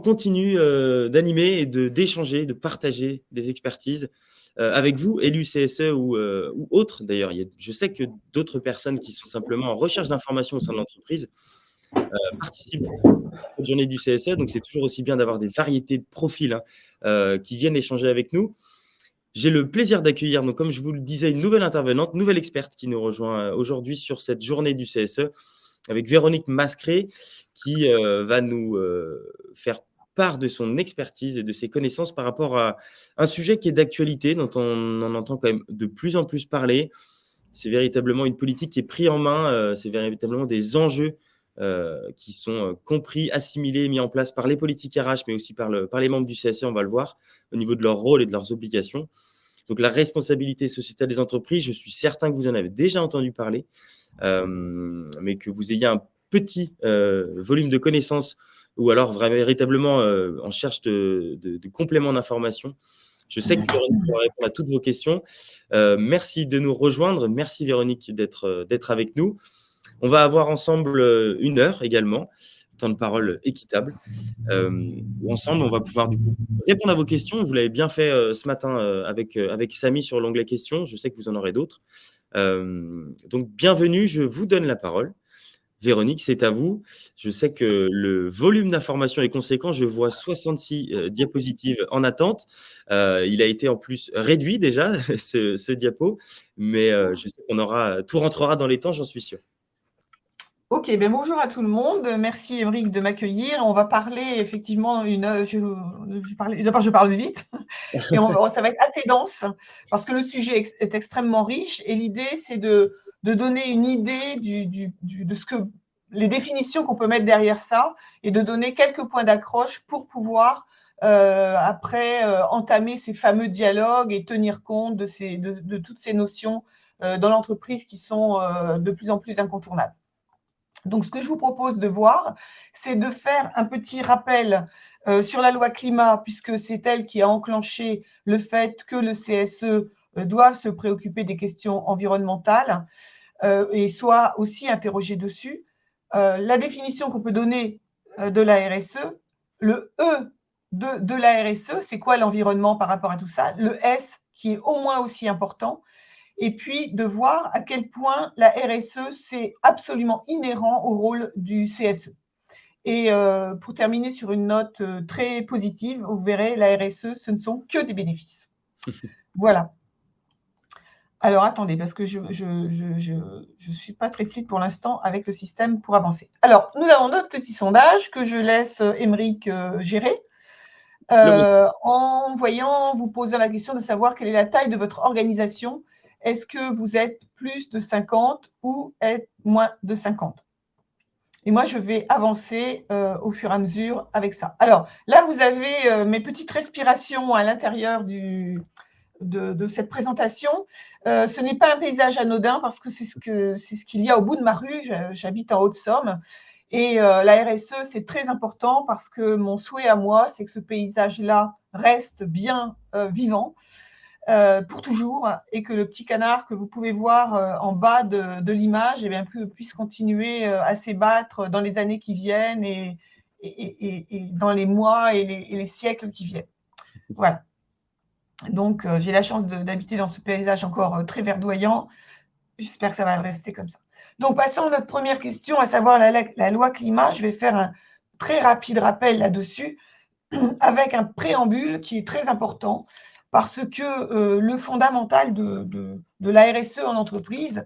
continue d'animer et d'échanger, de partager des expertises avec vous, élus CSE ou autres. D'ailleurs, je sais que d'autres personnes qui sont simplement en recherche d'informations au sein de l'entreprise participent à cette journée du CSE. Donc, c'est toujours aussi bien d'avoir des variétés de profils qui viennent échanger avec nous. J'ai le plaisir d'accueillir, donc, comme je vous le disais, une nouvelle intervenante, nouvelle experte qui nous rejoint aujourd'hui sur cette journée du CSE, avec Véronique Mascret, qui va nous faire part de son expertise et de ses connaissances par rapport à un sujet qui est d'actualité, dont on en entend quand même de plus en plus parler. C'est véritablement une politique qui est prise en main, c'est véritablement des enjeux qui sont compris, assimilés, mis en place par les politiques RH, mais aussi par les membres du CSE, on va le voir, au niveau de leur rôle et de leurs obligations. Donc, la responsabilité sociétale des entreprises, je suis certain que vous en avez déjà entendu parler, mais que vous ayez un petit volume de connaissances ou alors véritablement en cherche de compléments d'information. Je sais que Véronique pourra répondre à toutes vos questions. Merci de nous rejoindre. Merci Véronique d'être avec nous. On va avoir ensemble 1 heure également, temps de parole équitable. Où ensemble, on va pouvoir du coup répondre à vos questions. Vous l'avez bien fait ce matin avec Samy sur l'onglet questions. Je sais que vous en aurez d'autres. Donc, bienvenue, je vous donne la parole. Véronique, c'est à vous. Je sais que le volume d'informations est conséquent. Je vois 66 diapositives en attente. Il a été en plus réduit déjà, ce diapo, mais je sais tout rentrera dans les temps, j'en suis sûr. Ok, ben bonjour à tout le monde. Merci Émeric de m'accueillir. On va parler effectivement je parle vite et ça va être assez dense parce que le sujet est extrêmement riche et l'idée c'est de donner une idée de ce que les définitions qu'on peut mettre derrière ça et de donner quelques points d'accroche pour pouvoir après entamer ces fameux dialogues et tenir compte de toutes ces notions dans l'entreprise qui sont de plus en plus incontournables. Donc, ce que je vous propose de voir, c'est de faire un petit rappel sur la loi climat, puisque c'est elle qui a enclenché le fait que le CSE doit se préoccuper des questions environnementales et soit aussi interrogé dessus. La définition qu'on peut donner de la RSE, le E de la RSE, c'est quoi l'environnement par rapport à tout ça? Le S, qui est au moins aussi important, et puis de voir à quel point la RSE, c'est absolument inhérent au rôle du CSE. Et pour terminer sur une note très positive, vous verrez, la RSE, ce ne sont que des bénéfices. Voilà. Alors, attendez, parce que je suis pas très fluide pour l'instant avec le système pour avancer. Alors, nous avons notre petit sondage que je laisse Émeric gérer. En vous posant la question de savoir quelle est la taille de votre organisation. Est-ce que vous êtes plus de 50 ou êtes moins de 50? Et moi, je vais avancer au fur et à mesure avec ça. Alors, là, vous avez mes petites respirations à l'intérieur de cette présentation. Ce n'est pas un paysage anodin parce que c'est ce qu'il y a au bout de ma rue. J'habite en Haute-Somme. Et la RSE, c'est très important parce que mon souhait à moi, c'est que ce paysage-là reste bien vivant pour toujours et que le petit canard que vous pouvez voir en bas de l'image puisse continuer à s'ébattre dans les années qui viennent et dans les mois et les siècles qui viennent. Voilà. Donc, j'ai la chance d'habiter dans ce paysage encore très verdoyant. J'espère que ça va rester comme ça. Donc, passons à notre première question, à savoir la loi climat. Je vais faire un très rapide rappel là-dessus, avec un préambule qui est très important, parce que le fondamental de la RSE en entreprise,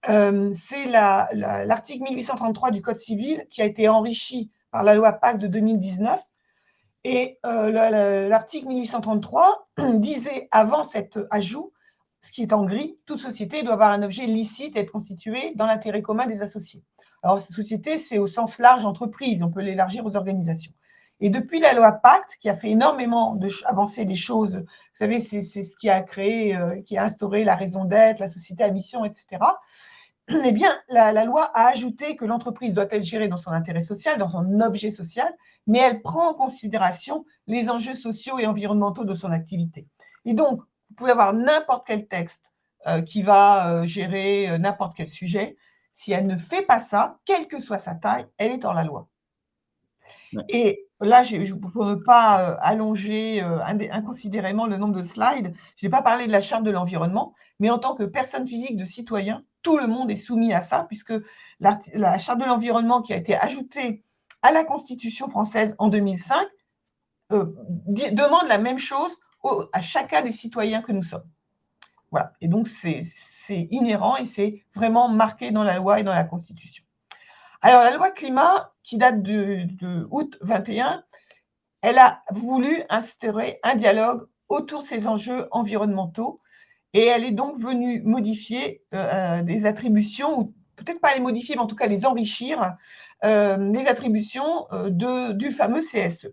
c'est l'article 1833 du Code civil qui a été enrichi par la loi Pacte de 2019. Et l'article 1833 disait, avant cet ajout, ce qui est en gris, toute société doit avoir un objet licite et être constituée dans l'intérêt commun des associés. Alors, cette société, c'est au sens large entreprise, on peut l'élargir aux organisations. Et depuis la loi Pacte, qui a fait énormément avancer les choses, vous savez, c'est ce qui a créé, qui a instauré la raison d'être, la société à mission, etc. Eh bien, la loi a ajouté que l'entreprise doit être gérée dans son intérêt social, dans son objet social, mais elle prend en considération les enjeux sociaux et environnementaux de son activité. Et donc, vous pouvez avoir n'importe quel texte qui va gérer n'importe quel sujet. Si elle ne fait pas ça, quelle que soit sa taille, elle est hors la loi. Ouais. Et là, pour ne pas allonger inconsidérément le nombre de slides, je n'ai pas parlé de la charte de l'environnement, mais en tant que personne physique de citoyen, tout le monde est soumis à ça, puisque la charte de l'environnement qui a été ajoutée à la Constitution française en 2005 demande la même chose à chacun des citoyens que nous sommes. Voilà. Et donc, c'est inhérent et c'est vraiment marqué dans la loi et dans la Constitution. Alors, la loi climat, qui date de août 21, elle a voulu instaurer un dialogue autour de ces enjeux environnementaux et elle est donc venue modifier des attributions, ou peut-être pas les modifier, mais en tout cas les enrichir, les attributions du fameux CSE.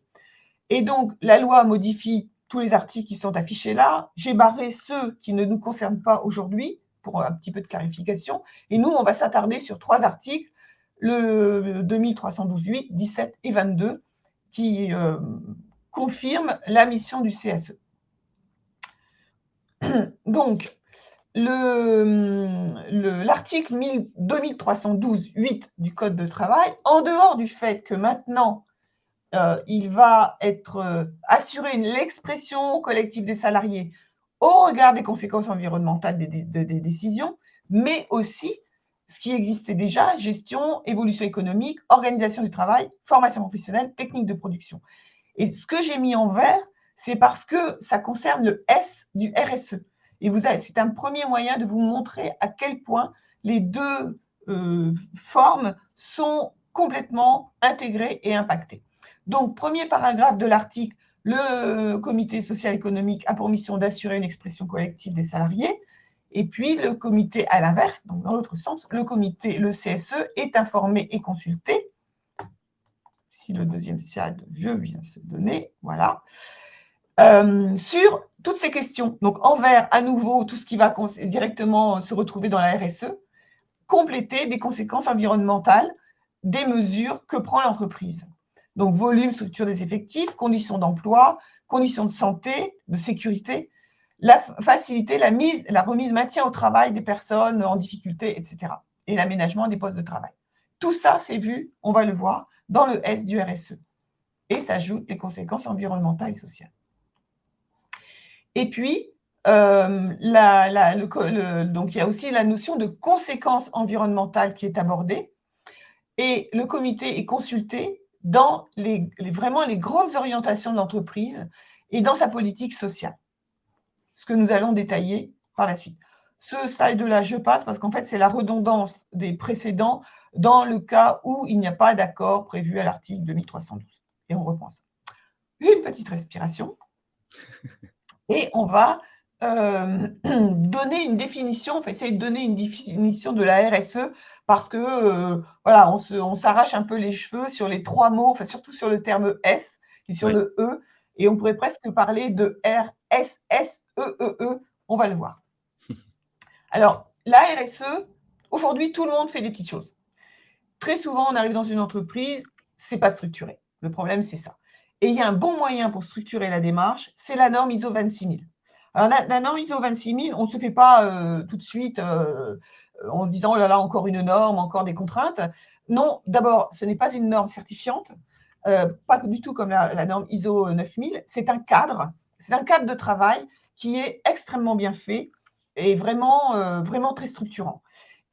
Et donc, la loi modifie tous les articles qui sont affichés là. J'ai barré ceux qui ne nous concernent pas aujourd'hui pour un petit peu de clarification. Et nous, on va s'attarder sur 3 articles, le 2312.8, 17 et 22, qui confirment la mission du CSE. Donc, l'article 2312.8 du Code de travail, en dehors du fait que maintenant, il va être assuré l'expression collective des salariés au regard des conséquences environnementales des décisions, mais aussi ce qui existait déjà, gestion, évolution économique, organisation du travail, formation professionnelle, technique de production. Et ce que j'ai mis en vert, c'est parce que ça concerne le S du RSE. Et c'est un premier moyen de vous montrer à quel point les deux formes sont complètement intégrées et impactées. Donc, premier paragraphe de l'article, le comité social économique a pour mission d'assurer une expression collective des salariés. Et puis, le comité, à l'inverse, donc dans l'autre sens, le CSE est informé et consulté. Si le deuxième slide vieux vient se donner, voilà, sur toutes ces questions. Donc, en vert, à nouveau, tout ce qui va directement se retrouver dans la RSE, compléter des conséquences environnementales des mesures que prend l'entreprise. Donc, volume, structure des effectifs, conditions d'emploi, conditions de santé, de sécurité, faciliter la remise, maintien au travail des personnes en difficulté, etc. Et l'aménagement des postes de travail. Tout ça, c'est vu, on va le voir, dans le S du RSE. Et s'ajoutent les conséquences environnementales et sociales. Et puis, donc il y a aussi la notion de conséquences environnementales qui est abordée. Et le comité est consulté dans vraiment les grandes orientations de l'entreprise et dans sa politique sociale. Ce que nous allons détailler par la suite. Ce slide-là, je passe parce qu'en fait, c'est la redondance des précédents dans le cas où il n'y a pas d'accord prévu à l'article 2312. Et on reprend ça. Une petite respiration. Et on va donner une définition, on va essayer de donner une définition de la RSE parce que voilà, on s'arrache un peu les cheveux sur les 3 mots, enfin surtout sur le terme S et sur le E, et on pourrait presque parler de RSSEEE, on va le voir. Alors, la RSE, aujourd'hui, tout le monde fait des petites choses. Très souvent, on arrive dans une entreprise, c'est pas structuré. Le problème, c'est ça. Et il y a un bon moyen pour structurer la démarche, c'est la norme ISO 26000. Alors, la norme ISO 26000, on ne se fait pas tout de suite en se disant, oh là là, encore une norme, encore des contraintes. Non, d'abord, ce n'est pas une norme certifiante, pas du tout comme la norme ISO 9000. C'est un cadre de travail qui est extrêmement bien fait et vraiment, vraiment très structurant.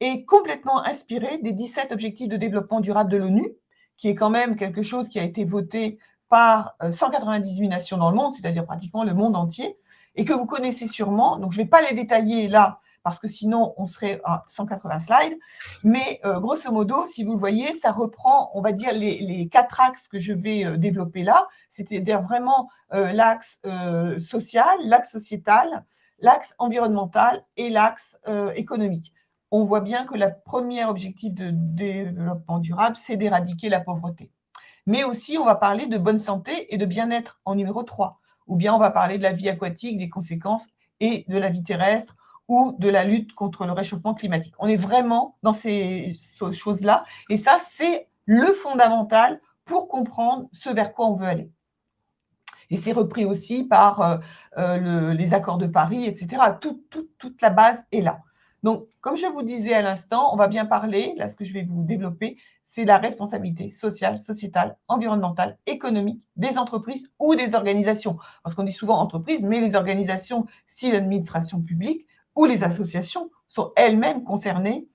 Et complètement inspiré des 17 objectifs de développement durable de l'ONU, qui est quand même quelque chose qui a été voté par 198 nations dans le monde, c'est-à-dire pratiquement le monde entier, et que vous connaissez sûrement. Donc, je ne vais pas les détailler là, parce que sinon, on serait à 180 slides. Mais grosso modo, si vous le voyez, ça reprend, on va dire, les 4 axes que je vais développer là, c'est-à-dire vraiment l'axe social, l'axe sociétal, l'axe environnemental et l'axe économique. On voit bien que le premier objectif de développement durable, c'est d'éradiquer la pauvreté. Mais aussi, on va parler de bonne santé et de bien-être en numéro 3. Ou bien on va parler de la vie aquatique, des conséquences, et de la vie terrestre, ou de la lutte contre le réchauffement climatique. On est vraiment dans ces choses-là. Et ça, c'est le fondamental pour comprendre ce vers quoi on veut aller. Et c'est repris aussi par les accords de Paris, etc. Toute la base est là. Donc, comme je vous disais à l'instant, on va bien parler, là, ce que je vais vous développer, c'est la responsabilité sociale, sociétale, environnementale, économique des entreprises ou des organisations. Parce qu'on dit souvent entreprises, mais les organisations, si l'administration publique ou les associations sont elles-mêmes concernées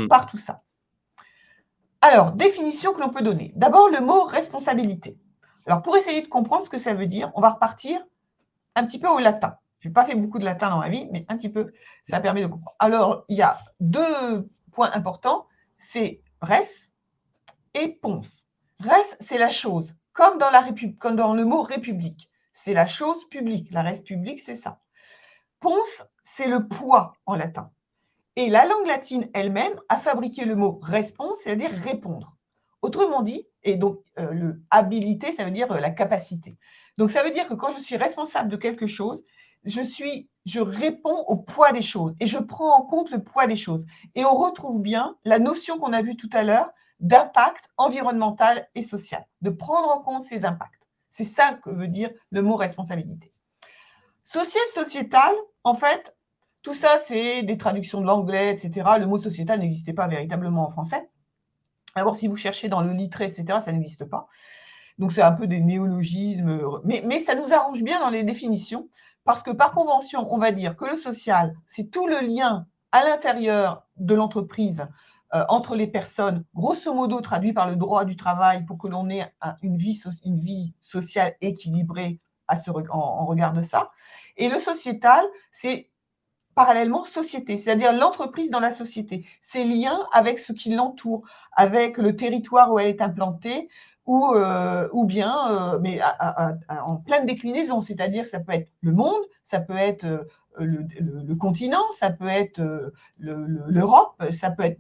par tout ça. Alors, définition que l'on peut donner. D'abord, le mot responsabilité. Alors, pour essayer de comprendre ce que ça veut dire, on va repartir un petit peu au latin. Je n'ai pas fait beaucoup de latin dans ma vie, mais un petit peu, ça permet de comprendre. Alors, il y a 2 points importants, c'est res et pons. Res, c'est la chose, comme dans le mot république. C'est la chose publique. La res publique, c'est ça. Pons, c'est le poids en latin. Et la langue latine elle-même a fabriqué le mot respons, c'est-à-dire répondre. Autrement dit, et donc le habilité, ça veut dire la capacité. Donc ça veut dire que quand je suis responsable de quelque chose, je réponds au poids des choses et je prends en compte le poids des choses. Et on retrouve bien la notion qu'on a vue tout à l'heure d'impact environnemental et social, de prendre en compte ces impacts. C'est ça que veut dire le mot responsabilité. Social, sociétal, en fait, tout ça, c'est des traductions de l'anglais, etc. Le mot sociétal n'existait pas véritablement en français. Alors, si vous cherchez dans le littré, etc., ça n'existe pas. Donc, c'est un peu des néologismes, mais ça nous arrange bien dans les définitions, parce que par convention, on va dire que le social, c'est tout le lien à l'intérieur de l'entreprise entre les personnes, grosso modo traduit par le droit du travail pour que l'on ait une vie sociale équilibrée en regard de ça. Et le sociétal, c'est parallèlement société, c'est-à-dire l'entreprise dans la société, ses liens avec ce qui l'entoure, avec le territoire où elle est implantée, ou bien, mais en pleine déclinaison, c'est-à-dire que ça peut être le monde, ça peut être le continent, ça peut être l'Europe, ça peut être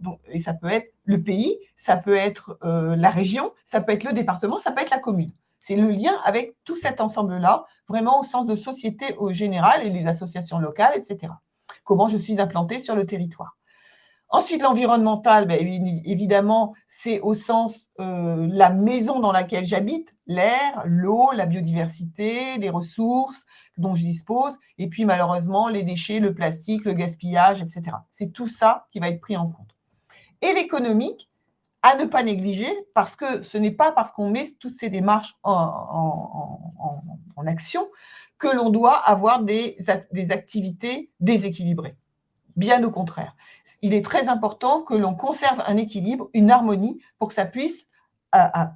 le pays, ça peut être la région, ça peut être le département, ça peut être la commune. C'est le lien avec tout cet ensemble-là, vraiment au sens de société au général et les associations locales, etc. Comment je suis implantée sur le territoire. Ensuite, l'environnemental, ben, évidemment, c'est au sens la maison dans laquelle j'habite, l'air, l'eau, la biodiversité, les ressources dont je dispose, et puis malheureusement les déchets, le plastique, le gaspillage, etc. C'est tout ça qui va être pris en compte. Et l'économique, à ne pas négliger, parce que ce n'est pas parce qu'on met toutes ces démarches en action que l'on doit avoir des activités déséquilibrées. Bien au contraire. Il est très important que l'on conserve un équilibre, une harmonie, pour que ça puisse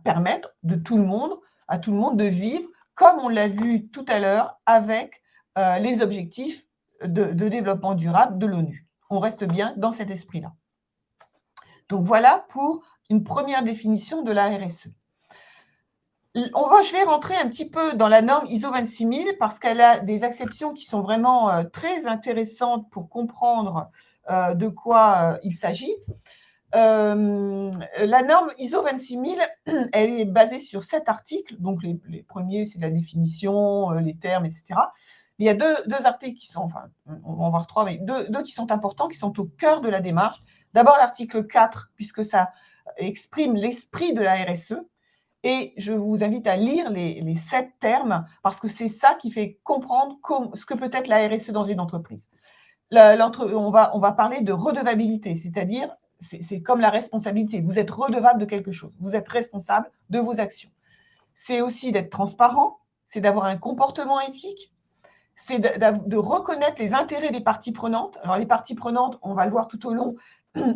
permettre à tout le monde de vivre, comme on l'a vu tout à l'heure avec les objectifs de développement durable de l'ONU. On reste bien dans cet esprit-là. Donc voilà pour une première définition de la RSE. Je vais rentrer un petit peu dans la norme ISO 26000 parce qu'elle a des exceptions qui sont vraiment très intéressantes pour comprendre de quoi il s'agit. La norme ISO 26000, elle est basée sur 7 articles. Donc, les premiers, c'est la définition, les termes, etc. Mais il y a deux articles qui sont, enfin, on va en voir 3, mais deux qui sont importants, qui sont au cœur de la démarche. D'abord, l'article 4, puisque ça exprime l'esprit de la RSE. Et je vous invite à lire les 7 termes, parce que c'est ça qui fait comprendre ce que peut être la RSE dans une entreprise. On va parler de redevabilité, c'est-à-dire, c'est comme la responsabilité. Vous êtes redevable de quelque chose. Vous êtes responsable de vos actions. C'est aussi d'être transparent, c'est d'avoir un comportement éthique, c'est de reconnaître les intérêts des parties prenantes. Alors, les parties prenantes, on va le voir tout au long,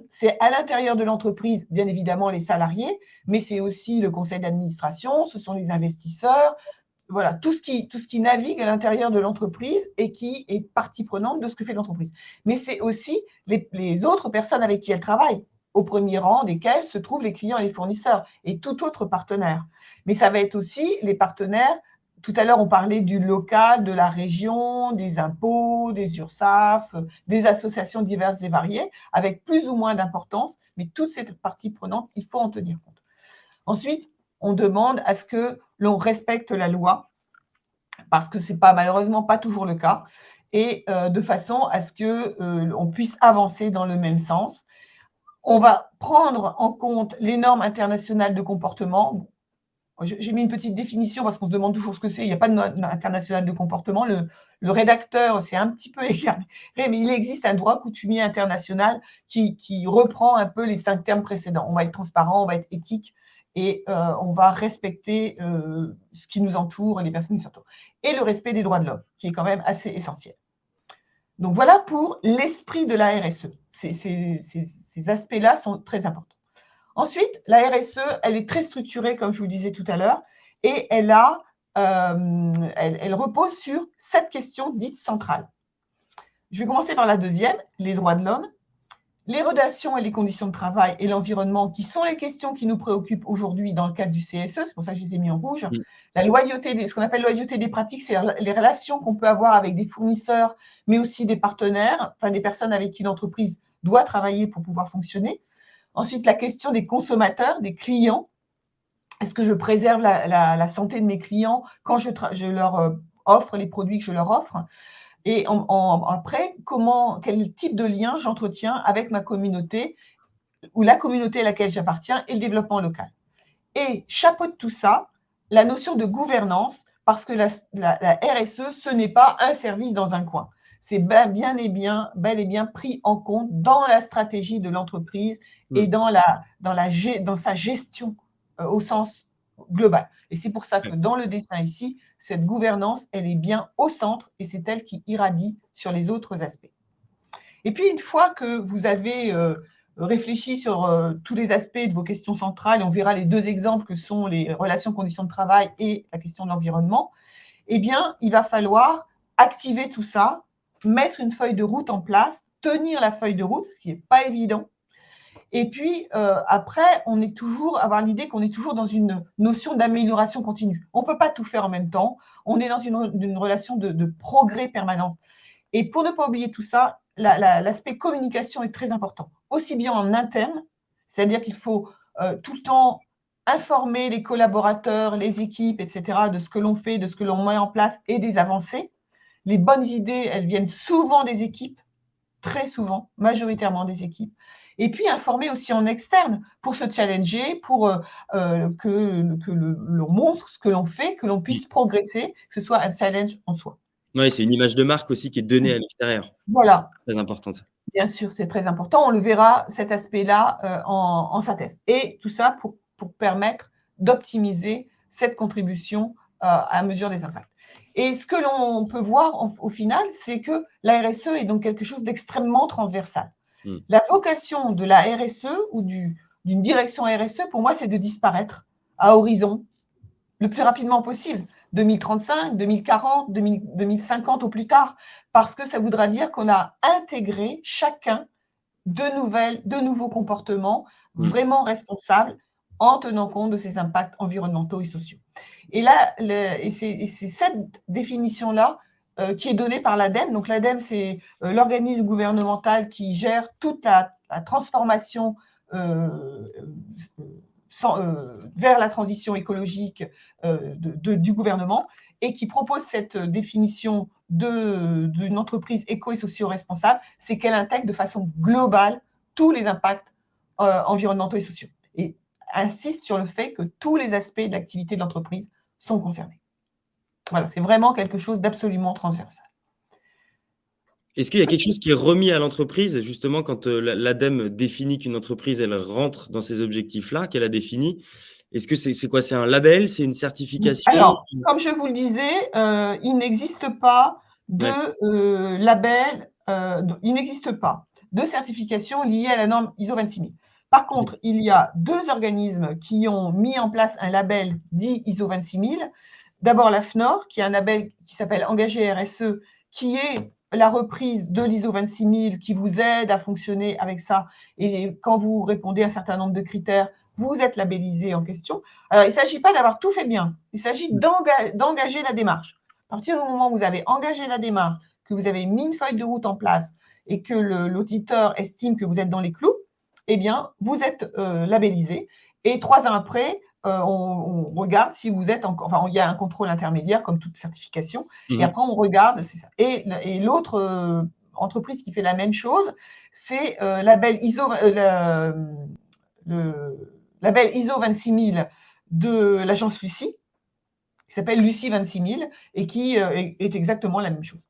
c'est à l'intérieur de l'entreprise, bien évidemment, les salariés, mais c'est aussi le conseil d'administration, ce sont les investisseurs, voilà, tout ce qui navigue à l'intérieur de l'entreprise et qui est partie prenante de ce que fait l'entreprise. Mais c'est aussi les autres personnes avec qui elle travaille, au premier rang desquels se trouvent les clients et les fournisseurs et tout autre partenaire. Mais ça va être aussi les partenaires. Tout à l'heure, on parlait du local, de la région, des impôts, des URSSAF, des associations diverses et variées, avec plus ou moins d'importance, mais toutes ces parties prenantes, il faut en tenir compte. Ensuite, on demande à ce que l'on respecte la loi, parce que ce n'est malheureusement pas toujours le cas, et de façon à ce qu'on puisse avancer dans le même sens. On va prendre en compte les normes internationales de comportement. j'ai mis une petite définition parce qu'on se demande toujours ce que c'est. Il n'y a pas de norme internationale de comportement. Le rédacteur s'est un petit peu égaré, mais il existe un droit coutumier international qui reprend un peu les 5 termes précédents. On va être transparent, on va être éthique et on va respecter ce qui nous entoure et les personnes qui nous entourent. Et le respect des droits de l'homme, qui est quand même assez essentiel. Donc voilà pour l'esprit de la RSE. Ces aspects-là sont très importants. Ensuite, la RSE, elle est très structurée, comme je vous le disais tout à l'heure, et elle repose sur 7 questions dites centrales. Je vais commencer par la deuxième, les droits de l'homme, les relations et les conditions de travail et l'environnement, qui sont les questions qui nous préoccupent aujourd'hui dans le cadre du CSE, c'est pour ça que je les ai mis en rouge. La loyauté, ce qu'on appelle loyauté des pratiques, c'est les relations qu'on peut avoir avec des fournisseurs, mais aussi des partenaires, enfin des personnes avec qui l'entreprise doit travailler pour pouvoir fonctionner. Ensuite, la question des consommateurs, des clients. Est-ce que je préserve la santé de mes clients quand je leur offre les produits que je leur offre? Et après, quel type de lien j'entretiens avec ma communauté ou la communauté à laquelle j'appartiens et le développement local. Et chapeaute tout ça, la notion de gouvernance, parce que la RSE, ce n'est pas un service dans un coin. C'est bel et bien pris en compte dans la stratégie de l'entreprise et dans sa gestion au sens global. Et c'est pour ça que dans le dessin ici, cette gouvernance, elle est bien au centre et c'est elle qui irradie sur les autres aspects. Et puis, une fois que vous avez réfléchi sur tous les aspects de vos questions centrales, et on verra les 2 exemples que sont les relations conditions de travail et la question de l'environnement, eh bien, il va falloir activer tout ça, mettre une feuille de route en place, tenir la feuille de route, ce qui n'est pas évident. Et puis, après, avoir l'idée qu'on est toujours dans une notion d'amélioration continue. On ne peut pas tout faire en même temps. On est dans une relation de progrès permanent. Et pour ne pas oublier tout ça, l'aspect communication est très important, aussi bien en interne, c'est-à-dire qu'il faut tout le temps informer les collaborateurs, les équipes, etc., de ce que l'on fait, de ce que l'on met en place et des avancées. Les bonnes idées, elles viennent souvent des équipes, très souvent, majoritairement des équipes. Et puis informer aussi en externe pour se challenger, pour que l'on montre ce que l'on fait, que l'on puisse progresser, que ce soit un challenge en soi. Oui, c'est une image de marque aussi qui est donnée à l'extérieur. Voilà. Très importante. Bien sûr, c'est très important. On le verra, cet aspect-là, en synthèse. Et tout ça pour permettre d'optimiser cette contribution à mesure des impacts. Et ce que l'on peut voir au final, c'est que la RSE est donc quelque chose d'extrêmement transversal. La vocation de la RSE ou d'une direction RSE, pour moi, c'est de disparaître à horizon le plus rapidement possible. 2035, 2040, 2050 au plus tard, parce que ça voudra dire qu'on a intégré chacun de nouveaux comportements vraiment responsables en tenant compte de ces impacts environnementaux et sociaux. Et là, c'est cette définition-là qui est donnée par l'ADEME. Donc l'ADEME, c'est l'organisme gouvernemental qui gère toute la transformation vers la transition écologique du gouvernement et qui propose cette définition d'une entreprise éco et socio-responsable, c'est qu'elle intègre de façon globale tous les impacts environnementaux et sociaux et insiste sur le fait que tous les aspects de l'activité de l'entreprise sont concernés. Voilà, c'est vraiment quelque chose d'absolument transversal. Est-ce qu'il y a quelque chose qui est remis à l'entreprise, justement, quand l'ADEME définit qu'une entreprise, elle rentre dans ces objectifs-là, qu'elle a définis? Est-ce que c'est quoi? C'est un label? C'est une certification? Alors, comme je vous le disais, il n'existe pas de label, il n'existe pas de certification liée à la norme ISO 26000. Par contre, il y a 2 organismes qui ont mis en place un label dit ISO 26000. D'abord la FNOR, qui est un label qui s'appelle Engagé RSE, qui est la reprise de l'ISO 26000 qui vous aide à fonctionner avec ça. Et quand vous répondez à un certain nombre de critères, vous êtes labellisé en question. Alors, il ne s'agit pas d'avoir tout fait bien. Il s'agit d'engager la démarche. À partir du moment où vous avez engagé la démarche, que vous avez mis une feuille de route en place et que l'auditeur estime que vous êtes dans les clous, eh bien, vous êtes labellisé. Et 3 ans après, on regarde si vous êtes encore… Enfin, il y a un contrôle intermédiaire, comme toute certification. Et après, on regarde, c'est ça. Et l'autre entreprise qui fait la même chose, c'est label ISO 26000 de l'agence Lucie, qui s'appelle Lucie 26 000 et qui est exactement la même chose.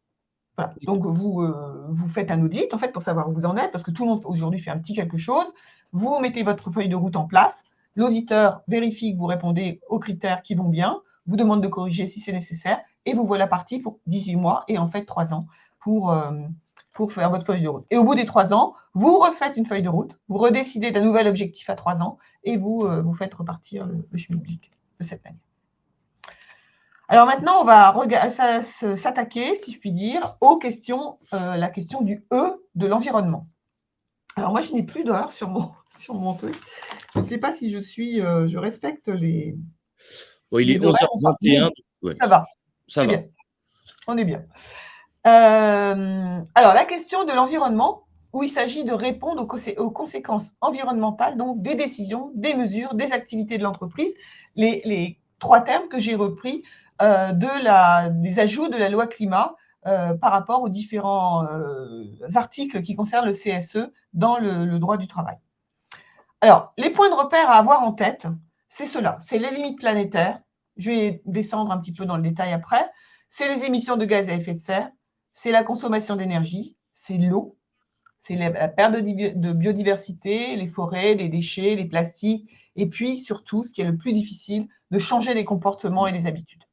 Voilà. Donc, vous faites un audit, en fait, pour savoir où vous en êtes, parce que tout le monde, aujourd'hui, fait un petit quelque chose. Vous mettez votre feuille de route en place. L'auditeur vérifie que vous répondez aux critères qui vont bien, vous demande de corriger si c'est nécessaire, et vous voilà parti pour 18 mois et en fait 3 ans pour faire votre feuille de route. Et au bout des 3 ans, vous refaites une feuille de route, vous redécidez d'un nouvel objectif à 3 ans, et vous faites repartir le schmilblick de cette manière. Alors maintenant, on va s'attaquer, si je puis dire, aux questions, la question du E de l'environnement. Alors moi, je n'ai plus d'heure sur mon truc. Je ne sais pas si je respecte les. Bon, il est les horaires 11h21. Ouais. Ça va. Ça va. Bien. On est bien. Alors, la question de l'environnement, où il s'agit de répondre aux conséquences environnementales, donc des décisions, des mesures, des activités de l'entreprise, les 3 termes que j'ai repris des ajouts de la loi climat par rapport aux différents articles qui concernent le CSE dans le droit du travail. Alors, les points de repère à avoir en tête, c'est cela, c'est les limites planétaires. Je vais descendre un petit peu dans le détail après. C'est les émissions de gaz à effet de serre, c'est la consommation d'énergie, c'est l'eau, c'est la perte de biodiversité, les forêts, les déchets, les plastiques, et puis surtout, ce qui est le plus difficile, de changer les comportements et les habitudes.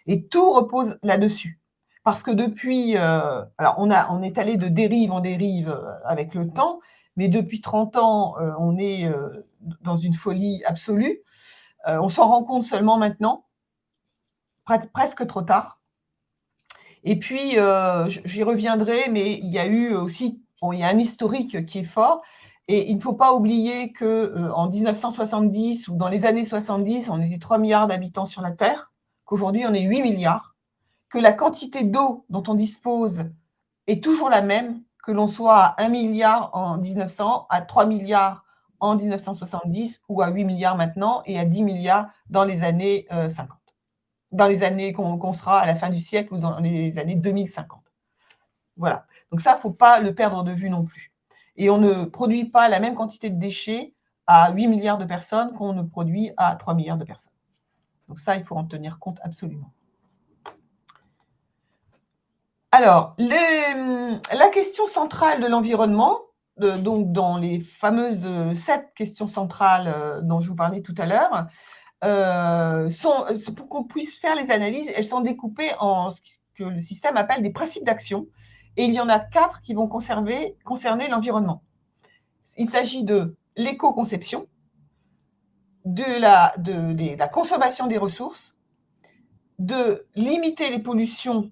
Et tout repose là-dessus. Parce que depuis, alors on est allé de dérive en dérive avec le temps, mais depuis 30 ans, on est dans une folie absolue. On s'en rend compte seulement maintenant, presque trop tard. Et puis, j'y reviendrai, mais il y a eu aussi, il y a un historique qui est fort. Et il ne faut pas oublier qu'en 1970 ou dans les années 70, on était 3 milliards d'habitants sur la Terre, qu'aujourd'hui on est 8 milliards, que la quantité d'eau dont on dispose est toujours la même, que l'on soit à 1 milliard en 1900, à 3 milliards en 1970 ou à 8 milliards maintenant et à 10 milliards dans les années 50. Dans les années qu'on sera à la fin du siècle ou dans les années 2050. Voilà. Donc ça, il ne faut pas le perdre de vue non plus. Et on ne produit pas la même quantité de déchets à 8 milliards de personnes qu'on ne produit à 3 milliards de personnes. Donc ça, il faut en tenir compte absolument. Alors, la question centrale de l'environnement, donc dans les fameuses 7 questions centrales dont je vous parlais tout à l'heure, pour qu'on puisse faire les analyses, elles sont découpées en ce que le système appelle des principes d'action. Et il y en a 4 qui vont concerner l'environnement. Il s'agit de l'éco-conception, de la consommation des ressources, de limiter les pollutions,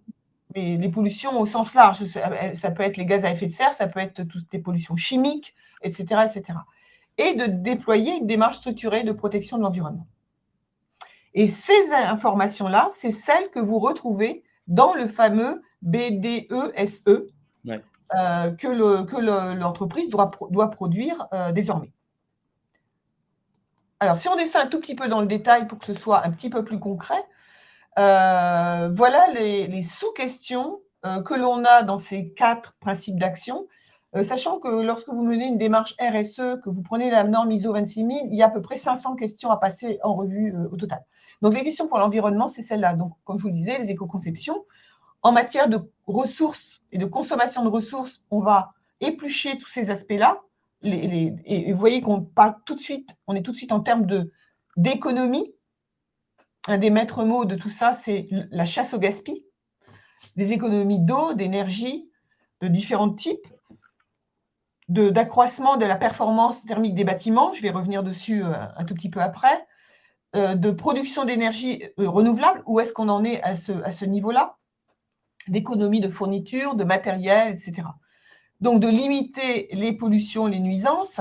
les pollutions au sens large. Ça peut être les gaz à effet de serre, ça peut être toutes les pollutions chimiques, etc., etc. Et de déployer une démarche structurée de protection de l'environnement. Et ces informations-là, c'est celles que vous retrouvez dans le fameux BDESE Ouais. que l'entreprise doit produire désormais. Alors, si on descend un tout petit peu dans le détail pour que ce soit un petit peu plus concret, voilà les sous-questions que l'on a dans ces 4 principes d'action, sachant que lorsque vous menez une démarche RSE, que vous prenez la norme ISO 26000, il y a à peu près 500 questions à passer en revue au total. Donc, les questions pour l'environnement, c'est celle-là. Donc, comme je vous le disais, les éco-conceptions. En matière de ressources et de consommation de ressources, on va éplucher tous ces aspects-là. Et vous voyez qu'on parle tout de suite, on est tout de suite en termes d'économie. Un des maîtres mots de tout ça, c'est la chasse au gaspillage, des économies d'eau, d'énergie, de différents types, d'accroissement de la performance thermique des bâtiments, je vais revenir dessus un tout petit peu après, de production d'énergie renouvelable, où est-ce qu'on en est à ce niveau-là, d'économie de fourniture, de matériel, etc. Donc de limiter les pollutions, les nuisances,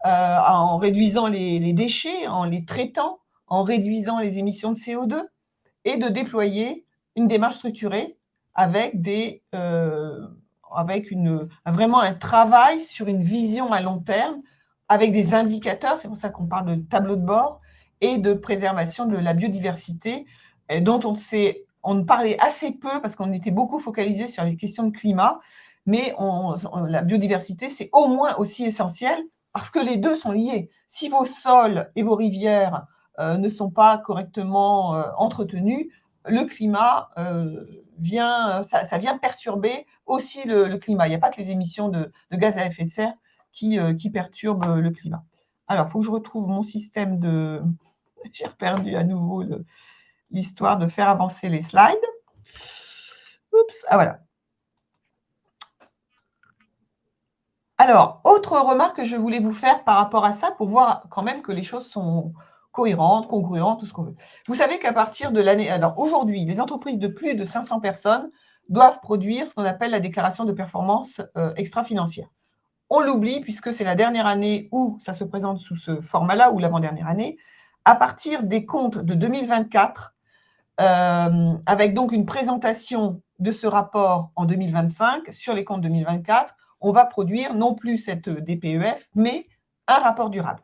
en réduisant les déchets, en les traitant, en réduisant les émissions de CO2, et de déployer une démarche structurée avec vraiment un travail sur une vision à long terme, avec des indicateurs, c'est pour ça qu'on parle de tableau de bord, et de préservation de la biodiversité, dont on parlait assez peu parce qu'on était beaucoup focalisé sur les questions de climat, mais la biodiversité, c'est au moins aussi essentiel parce que les deux sont liés. Si vos sols et vos rivières ne sont pas correctement entretenus, le climat ça vient perturber aussi le climat. Il n'y a pas que les émissions de gaz à effet de serre qui perturbent le climat. Alors, il faut que je retrouve mon système de… J'ai perdu à nouveau l'histoire de faire avancer les slides. Oups, ah voilà. Alors, autre remarque que je voulais vous faire par rapport à ça, pour voir quand même que les choses sont cohérentes, congruentes, tout ce qu'on veut. Vous savez qu'à partir de l'année… Alors, aujourd'hui, les entreprises de plus de 500 personnes doivent produire ce qu'on appelle la déclaration de performance extra-financière. On l'oublie puisque c'est la dernière année où ça se présente sous ce format-là, ou l'avant-dernière année. À partir des comptes de 2024, avec donc une présentation de ce rapport en 2025 sur les comptes 2024, on va produire non plus cette DPEF, mais un rapport durable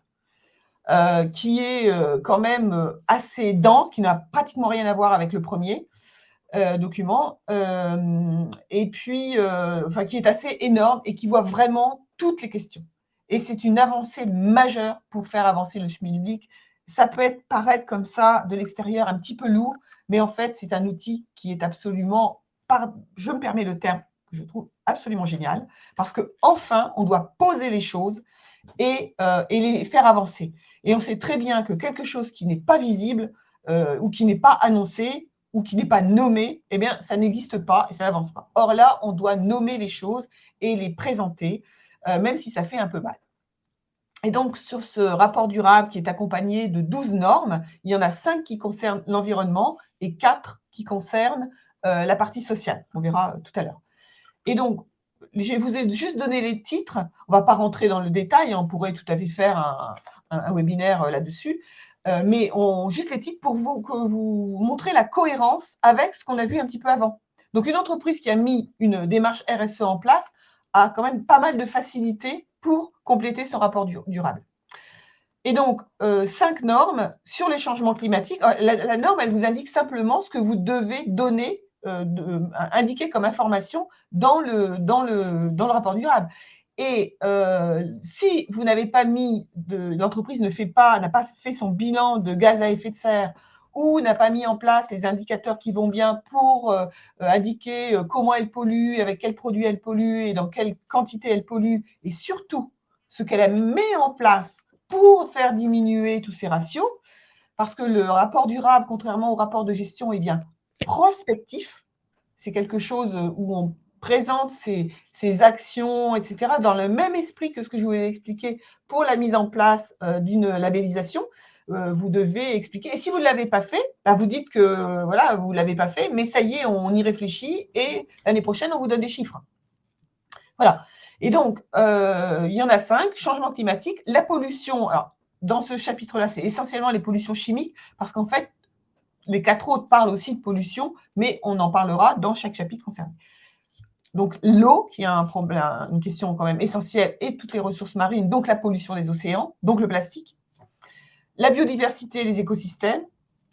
qui est quand même assez dense, qui n'a pratiquement rien à voir avec le premier document, et puis qui est assez énorme et qui voit vraiment toutes les questions. Et c'est une avancée majeure pour faire avancer le schmilblick. Ça peut paraître comme ça de l'extérieur un petit peu lourd, mais en fait, c'est un outil qui est absolument, je me permets le terme, que je trouve absolument génial, parce qu'enfin, on doit poser les choses et les faire avancer. Et on sait très bien que quelque chose qui n'est pas visible ou qui n'est pas annoncé ou qui n'est pas nommé, eh bien, ça n'existe pas et ça n'avance pas. Or là, on doit nommer les choses et les présenter, même si ça fait un peu mal. Et donc, sur ce rapport durable qui est accompagné de 12 normes, il y en a 5 qui concernent l'environnement et 4 qui concernent la partie sociale. On verra tout à l'heure. Et donc, je vous ai juste donné les titres. On ne va pas rentrer dans le détail. On pourrait tout à fait faire un webinaire là-dessus. Mais juste les titres pour vous montrer la cohérence avec ce qu'on a vu un petit peu avant. Donc, une entreprise qui a mis une démarche RSE en place a quand même pas mal de facilité pour compléter son rapport durable. Et donc, 5 normes sur les changements climatiques. La norme, elle vous indique simplement ce que vous devez donner, indiquer comme information dans le rapport durable. Et si vous n'avez pas mis, l'entreprise n'a pas fait son bilan de gaz à effet de serre ou n'a pas mis en place les indicateurs qui vont bien pour indiquer comment elle pollue, avec quels produits elle pollue et dans quelle quantité elle pollue, et surtout ce qu'elle met en place pour faire diminuer tous ces ratios, parce que le rapport durable, contrairement au rapport de gestion, est bien prospectif. C'est quelque chose où on présente ses actions, etc., dans le même esprit que ce que je vous ai expliqué pour la mise en place d'une labellisation. Vous devez expliquer. Et si vous ne l'avez pas fait, vous dites que voilà, vous ne l'avez pas fait, mais ça y est, on y réfléchit et l'année prochaine, on vous donne des chiffres. Voilà. Et donc, il y en a 5, changement climatique, la pollution. Alors, dans ce chapitre-là, c'est essentiellement les pollutions chimiques, parce qu'en fait, les 4 autres parlent aussi de pollution, mais on en parlera dans chaque chapitre concerné. Donc, l'eau, qui est une question quand même essentielle, et toutes les ressources marines, donc la pollution des océans, donc le plastique. La biodiversité et les écosystèmes,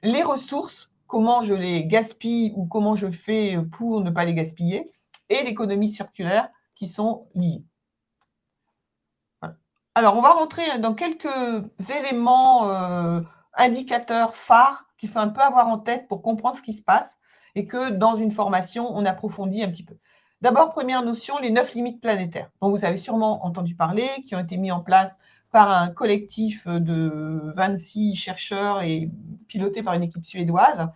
les ressources, comment je les gaspille ou comment je fais pour ne pas les gaspiller, et l'économie circulaire qui sont liées. Voilà. Alors, on va rentrer dans quelques éléments, indicateurs phares qu'il faut un peu avoir en tête pour comprendre ce qui se passe et que dans une formation, on approfondit un petit peu. D'abord, première notion, les 9 limites planétaires, dont vous avez sûrement entendu parler, qui ont été mis en place par un collectif de 26 chercheurs et piloté par une équipe suédoise.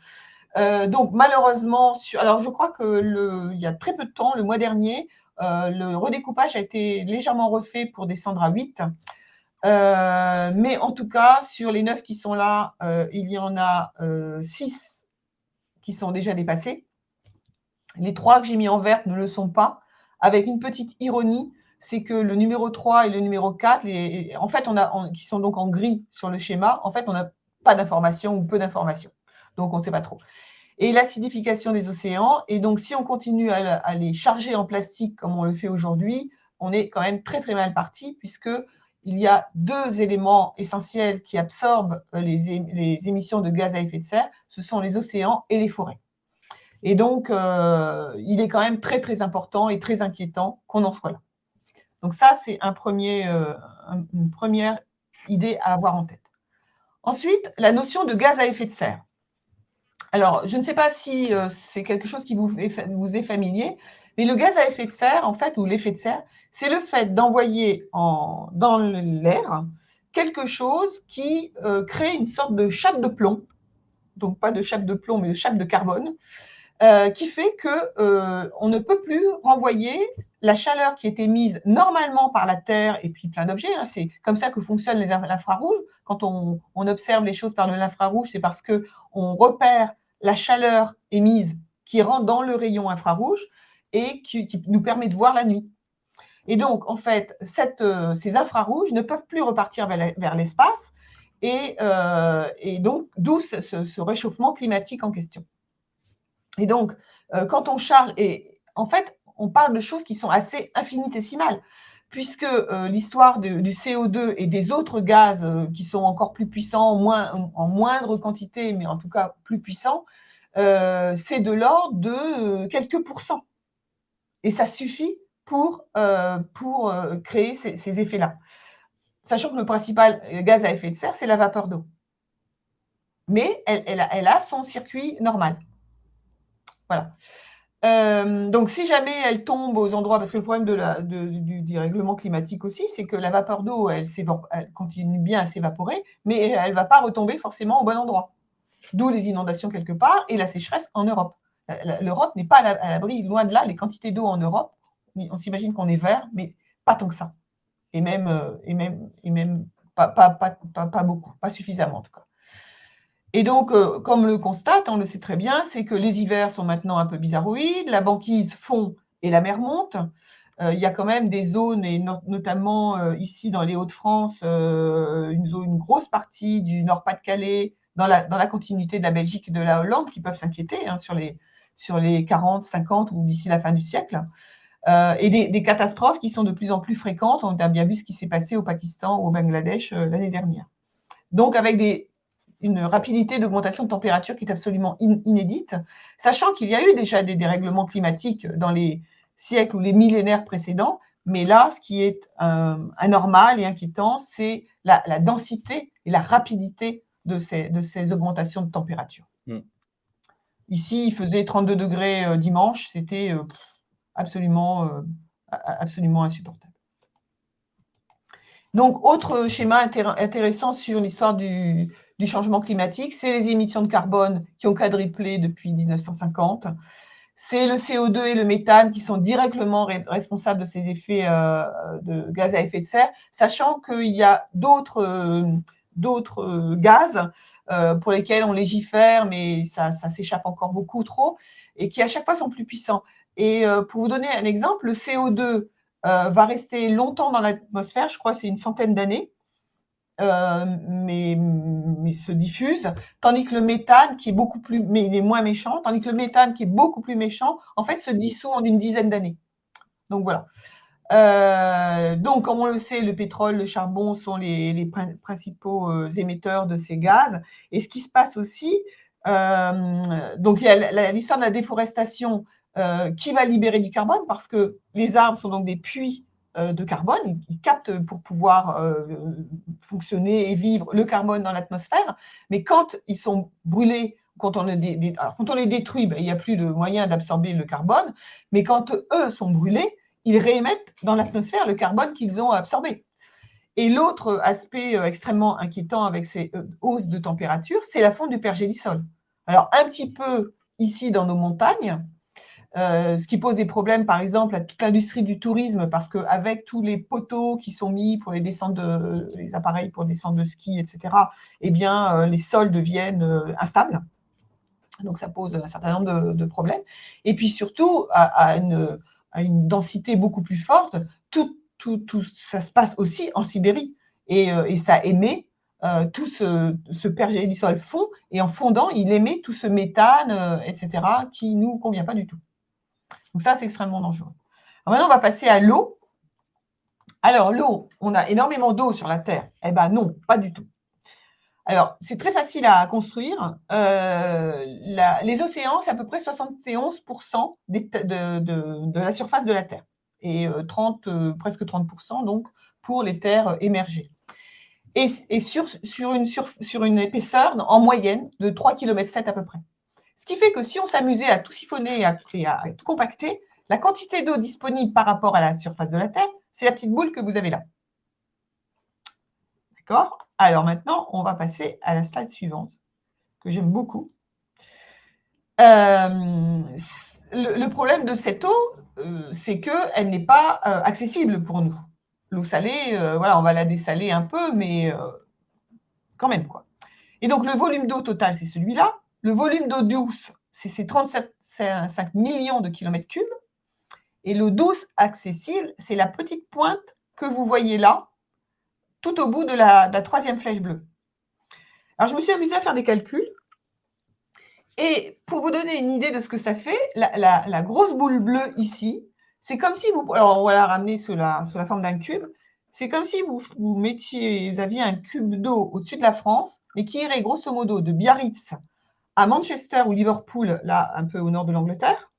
Donc, malheureusement, alors je crois qu'il y a très peu de temps, le mois dernier, le redécoupage a été légèrement refait pour descendre à 8. Mais en tout cas, sur les 9 qui sont là, il y en a 6 qui sont déjà dépassés. Les 3 que j'ai mis en vert ne le sont pas, avec une petite ironie, c'est que le numéro 3 et le numéro 4, en fait, qui sont donc en gris sur le schéma, en fait, on n'a pas d'informations ou peu d'informations. Donc, on ne sait pas trop. Et l'acidification des océans. Et donc, si on continue à les charger en plastique comme on le fait aujourd'hui, on est quand même très, très mal parti, puisqu'il y a 2 éléments essentiels qui absorbent les émissions de gaz à effet de serre. Ce sont les océans et les forêts. Et donc, il est quand même très, très important et très inquiétant qu'on en soit là. Donc ça, c'est une première idée à avoir en tête. Ensuite, la notion de gaz à effet de serre. Alors, je ne sais pas si c'est quelque chose qui vous est familier, mais le gaz à effet de serre, en fait, ou l'effet de serre, c'est le fait d'envoyer dans l'air quelque chose qui crée une sorte de chape de plomb, donc pas de chape de plomb, mais de chape de carbone, qui fait qu'on ne peut plus renvoyer la chaleur qui est émise normalement par la Terre et puis plein d'objets. Hein, c'est comme ça que fonctionnent l'infrarouge. Quand on observe les choses par l'infrarouge, c'est parce qu'on repère la chaleur émise qui rentre dans le rayon infrarouge et qui nous permet de voir la nuit. Et donc, en fait, ces infrarouges ne peuvent plus repartir vers l'espace et donc, d'où ce réchauffement climatique en question. Et donc, quand on charge, et en fait, on parle de choses qui sont assez infinitésimales, puisque l'histoire du CO2 et des autres gaz qui sont encore plus puissants, en moindre quantité, mais en tout cas plus puissants, c'est de l'ordre de quelques pourcents. Et ça suffit pour créer ces effets-là. Sachant que le principal gaz à effet de serre, c'est la vapeur d'eau. Mais elle a son circuit normal. Voilà. Donc, si jamais elle tombe aux endroits, parce que le problème du dérèglement climatique aussi, c'est que la vapeur d'eau, elle continue bien à s'évaporer, mais elle ne va pas retomber forcément au bon endroit. D'où les inondations quelque part et la sécheresse en Europe. L'Europe n'est pas à l'abri, loin de là, les quantités d'eau en Europe, on s'imagine qu'on est vert, mais pas tant que ça. Et même pas beaucoup, pas suffisamment en tout cas. Et donc, comme le constate, on le sait très bien, c'est que les hivers sont maintenant un peu bizarroïdes, la banquise fond et la mer monte. Il y a quand même des zones, et notamment ici dans les Hauts-de-France, une grosse partie du Nord-Pas-de-Calais, dans la continuité de la Belgique et de la Hollande, qui peuvent s'inquiéter hein, sur les 40, 50 ou d'ici la fin du siècle. Et des catastrophes qui sont de plus en plus fréquentes. On a bien vu ce qui s'est passé au Pakistan ou au Bangladesh l'année dernière. Donc, avec une rapidité d'augmentation de température qui est absolument inédite, sachant qu'il y a eu déjà des dérèglements climatiques dans les siècles ou les millénaires précédents, mais là, ce qui est anormal et inquiétant, c'est la densité et la rapidité de ces augmentations de température. Ici, il faisait 32 degrés dimanche, c'était absolument insupportable. Donc, autre schéma intéressant sur l'histoire du changement climatique, c'est les émissions de carbone qui ont quadruplé depuis 1950. C'est le CO2 et le méthane qui sont directement responsables de ces effets de gaz à effet de serre, sachant qu'il y a d'autres gaz pour lesquels on légifère, mais ça s'échappe encore beaucoup trop, et qui à chaque fois sont plus puissants. Et pour vous donner un exemple, le CO2 va rester longtemps dans l'atmosphère, je crois que c'est une centaine d'années, mais se diffuse, tandis que le méthane, qui est beaucoup plus, mais il est moins méchant, tandis que le méthane, qui est beaucoup plus méchant, en fait, se dissout en une dizaine d'années. Donc voilà. Donc, comme on le sait, le pétrole, le charbon sont les principaux émetteurs de ces gaz. Et ce qui se passe aussi, donc il y a l'histoire de la déforestation qui va libérer du carbone, parce que les arbres sont donc des puits de carbone, ils captent pour pouvoir fonctionner et vivre le carbone dans l'atmosphère, mais quand ils sont brûlés, quand on les détruit, ben, il n'y a plus de moyen d'absorber le carbone, mais quand eux sont brûlés, ils réémettent dans l'atmosphère le carbone qu'ils ont absorbé. Et l'autre aspect extrêmement inquiétant avec ces hausses de température, c'est la fonte du pergélisol. Alors, un petit peu ici dans nos montagnes, ce qui pose des problèmes, par exemple, à toute l'industrie du tourisme, parce qu'avec tous les poteaux qui sont mis pour les appareils pour descendre de ski, etc., eh bien, les sols deviennent instables. Donc, ça pose un certain nombre de problèmes. Et puis, surtout, à une densité beaucoup plus forte, tout ça se passe aussi en Sibérie. Et ça émet tout ce pergélisol fond, et en fondant, il émet tout ce méthane, etc., qui ne nous convient pas du tout. Donc ça, c'est extrêmement dangereux. Alors maintenant, on va passer à l'eau. Alors, l'eau, on a énormément d'eau sur la Terre. Eh bien non, pas du tout. Alors, c'est très facile à construire. Les océans, c'est à peu près 71% de la surface de la Terre. Et presque 30% donc pour les terres émergées. et sur une épaisseur en moyenne de 3,7 km à peu près. Ce qui fait que si on s'amusait à tout siphonner et à tout compacter, la quantité d'eau disponible par rapport à la surface de la Terre, c'est la petite boule que vous avez là. D'accord? Alors maintenant, on va passer à la slide suivante, que j'aime beaucoup. Le problème de cette eau, c'est qu'elle n'est pas accessible pour nous. L'eau salée, voilà, on va la dessaler un peu, mais quand même, quoi. Et donc, le volume d'eau total, c'est celui-là. Le volume d'eau douce, c'est ces 37,5 millions de kilomètres cubes. Et l'eau douce accessible, c'est la petite pointe que vous voyez là, tout au bout de la troisième flèche bleue. Alors, je me suis amusée à faire des calculs. Et pour vous donner une idée de ce que ça fait, la grosse boule bleue ici, c'est comme si vous… Alors, on va la ramener sous la forme d'un cube. C'est comme si vous aviez un cube d'eau au-dessus de la France, mais qui irait grosso modo de Biarritz à Manchester ou Liverpool, là, un peu au nord de l'Angleterre,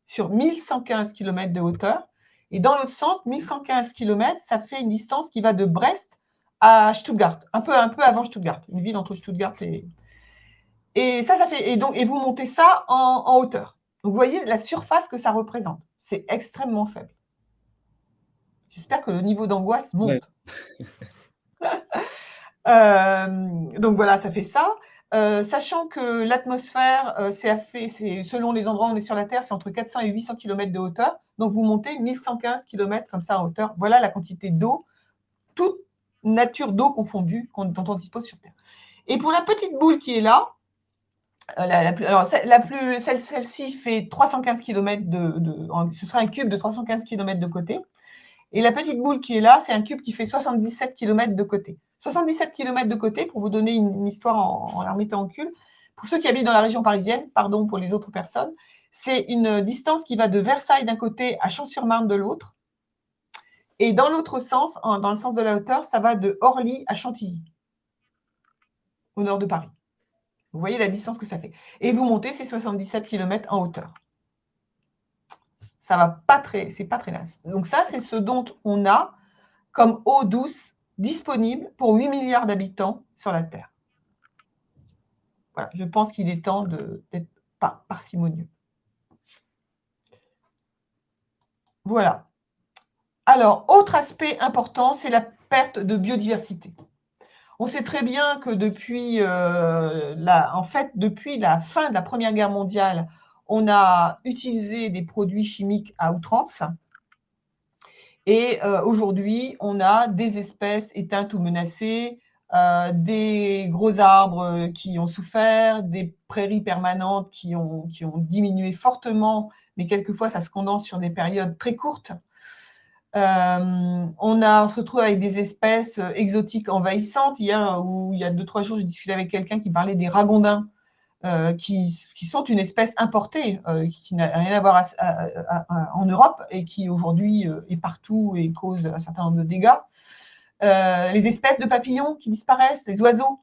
sur 1115 km de hauteur. Et dans l'autre sens, 1115 km, ça fait une distance qui va de Brest à Stuttgart, un peu avant Stuttgart, une ville entre Stuttgart et ça fait… Et vous montez ça en hauteur. Donc, vous voyez la surface que ça représente. C'est extrêmement faible. J'espère que le niveau d'angoisse monte. Ouais. Donc, voilà, ça fait ça. Sachant que l'atmosphère, c'est selon les endroits où on est sur la Terre, c'est entre 400 et 800 km de hauteur. Donc, vous montez 1115 km comme ça en hauteur. Voilà la quantité d'eau, toute nature d'eau confondue dont on dispose sur Terre. Et pour la petite boule qui est là, celle-ci fait 315 km ce sera un cube de 315 km de côté. Et la petite boule qui est là, c'est un cube qui fait 77 km de côté. 77 km de côté, pour vous donner une histoire en la remettant en cul, pour ceux qui habitent dans la région parisienne, pardon pour les autres personnes, c'est une distance qui va de Versailles d'un côté à Champs-sur-Marne de l'autre. Et dans l'autre sens, dans le sens de la hauteur, ça va de Orly à Chantilly, au nord de Paris. Vous voyez la distance que ça fait. Et vous montez ces 77 km en hauteur. Ça va pas c'est pas très naze. Donc ça, c'est ce dont on a comme eau douce disponible pour 8 milliards d'habitants sur la Terre. Voilà, je pense qu'il est temps d'être parcimonieux. Voilà. Alors, autre aspect important, c'est la perte de biodiversité. On sait très bien que depuis la fin de la Première Guerre mondiale, on a utilisé des produits chimiques à outrance. Et aujourd'hui, on a des espèces éteintes ou menacées, des gros arbres qui ont souffert, des prairies permanentes qui ont diminué fortement, mais quelquefois ça se condense sur des périodes très courtes. On se retrouve avec des espèces exotiques envahissantes. Il y a 2-3 jours, j'ai discuté avec quelqu'un qui parlait des ragondins, qui sont une espèce importée, qui n'a rien à voir en Europe et qui aujourd'hui est partout et cause un certain nombre de dégâts. Les espèces de papillons qui disparaissent, les oiseaux,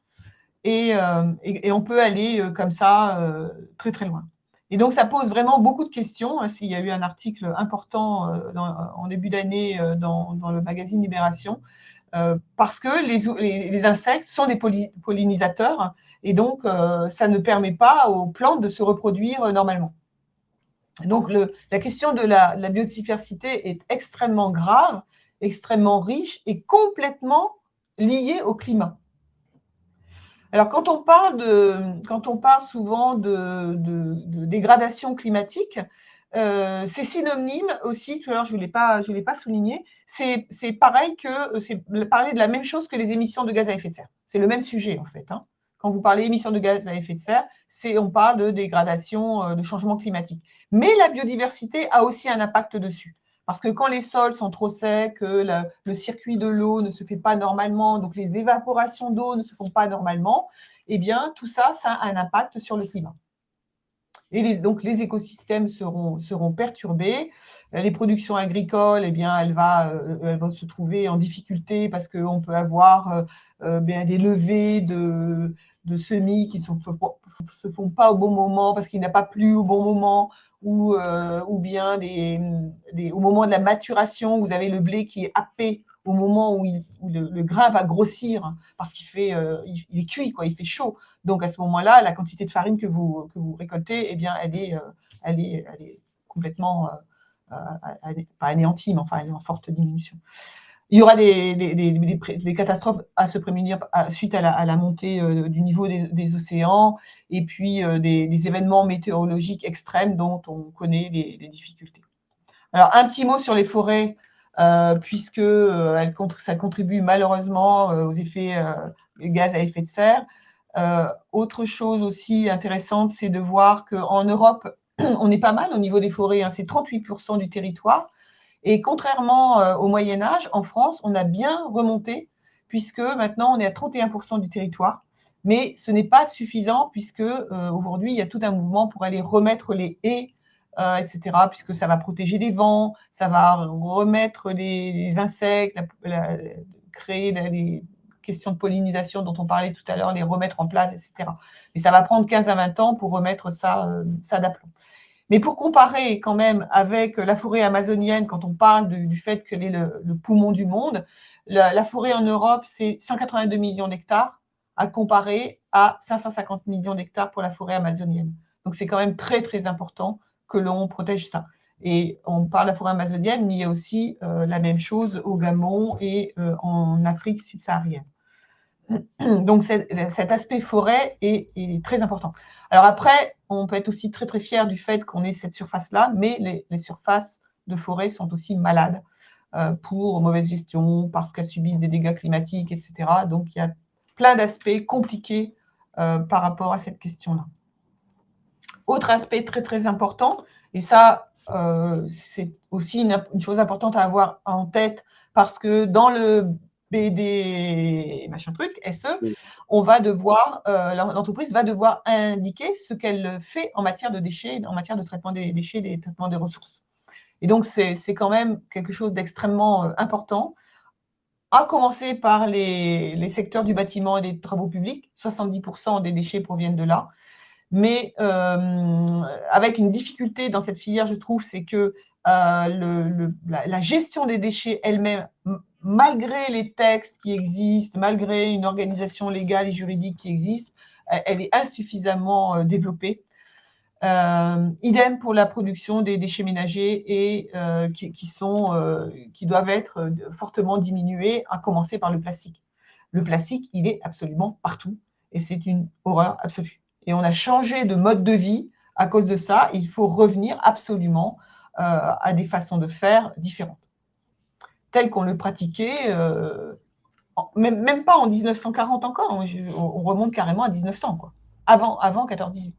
et on peut aller comme ça très très loin. Et donc, ça pose vraiment beaucoup de questions. S'il y a eu un article important en début d'année dans le magazine Libération, parce que les insectes sont des pollinisateurs et donc ça ne permet pas aux plantes de se reproduire normalement. Donc, la question de la biodiversité est extrêmement grave, extrêmement riche et complètement liée au climat. Alors, quand on parle souvent de dégradation climatique, c'est synonyme aussi, tout à l'heure je ne l'ai pas souligné, c'est pareil c'est parler de la même chose que les émissions de gaz à effet de serre. C'est le même sujet en fait. Quand vous parlez émissions de gaz à effet de serre, on parle de dégradation, de changement climatique. Mais la biodiversité a aussi un impact dessus. Parce que quand les sols sont trop secs, le circuit de l'eau ne se fait pas normalement, donc les évaporations d'eau ne se font pas normalement, eh bien, tout ça, ça a un impact sur le climat. Et donc, les écosystèmes seront perturbés. Les productions agricoles, eh bien, elles vont se trouver en difficulté parce qu'on peut avoir des levées de semis qui ne se font pas au bon moment parce qu'il n'a pas plu au bon moment, ou bien au moment de la maturation, vous avez le blé qui est happé au moment où, le grain va grossir, parce qu'il fait, il est cuit, quoi, il fait chaud. Donc à ce moment-là, la quantité de farine que vous récoltez, eh bien, elle est complètement, elle est pas anéantie, mais enfin, elle est en forte diminution. Il y aura des catastrophes à se prémunir suite à la montée du niveau des océans, et puis des événements météorologiques extrêmes dont on connaît les difficultés. Alors, un petit mot sur les forêts, puisque ça contribue malheureusement aux effets des gaz à effet de serre. Autre chose aussi intéressante, c'est de voir qu'en Europe, on est pas mal au niveau des forêts, hein, c'est 38% du territoire. Et contrairement au Moyen-Âge, en France, on a bien remonté, puisque maintenant on est à 31% du territoire. Mais ce n'est pas suffisant, puisque aujourd'hui, il y a tout un mouvement pour aller remettre les haies, etc., puisque ça va protéger des vents, ça va remettre les insectes, créer les questions de pollinisation dont on parlait tout à l'heure, les remettre en place, etc. Mais ça va prendre 15 à 20 ans pour remettre ça d'aplomb. Mais pour comparer quand même avec la forêt amazonienne, quand on parle du fait qu'elle est le poumon du monde, la forêt en Europe, c'est 182 millions d'hectares, à comparer à 550 millions d'hectares pour la forêt amazonienne. Donc c'est quand même très, très important que l'on protège ça. Et on parle de la forêt amazonienne, mais il y a aussi la même chose au Gabon et en Afrique subsaharienne. Donc cet aspect forêt est très important. Alors après, on peut être aussi très très fier du fait qu'on ait cette surface-là, mais les surfaces de forêt sont aussi malades pour mauvaise gestion, parce qu'elles subissent des dégâts climatiques, etc. Donc il y a plein d'aspects compliqués par rapport à cette question-là. Autre aspect très très important, et ça c'est aussi une chose importante à avoir en tête, parce que dans le BD machin truc, SE, on va devoir, l'entreprise va devoir indiquer ce qu'elle fait en matière de déchets, en matière de traitement des déchets, des traitements des ressources. Et donc, c'est quand même quelque chose d'extrêmement important, à commencer par les secteurs du bâtiment et des travaux publics. 70% des déchets proviennent de là. Mais avec une difficulté dans cette filière, je trouve, c'est que la gestion des déchets elle-même, malgré les textes qui existent, malgré une organisation légale et juridique qui existe, elle est insuffisamment développée. Idem pour la production des déchets ménagers et qui doivent être fortement diminués, à commencer par le plastique. Le plastique, il est absolument partout et c'est une horreur absolue. Et on a changé de mode de vie à cause de ça. Il faut revenir absolument à des façons de faire différentes, telles qu'on le pratiquait, même pas en 1940 encore, on remonte carrément à 1900, quoi, avant 14-18.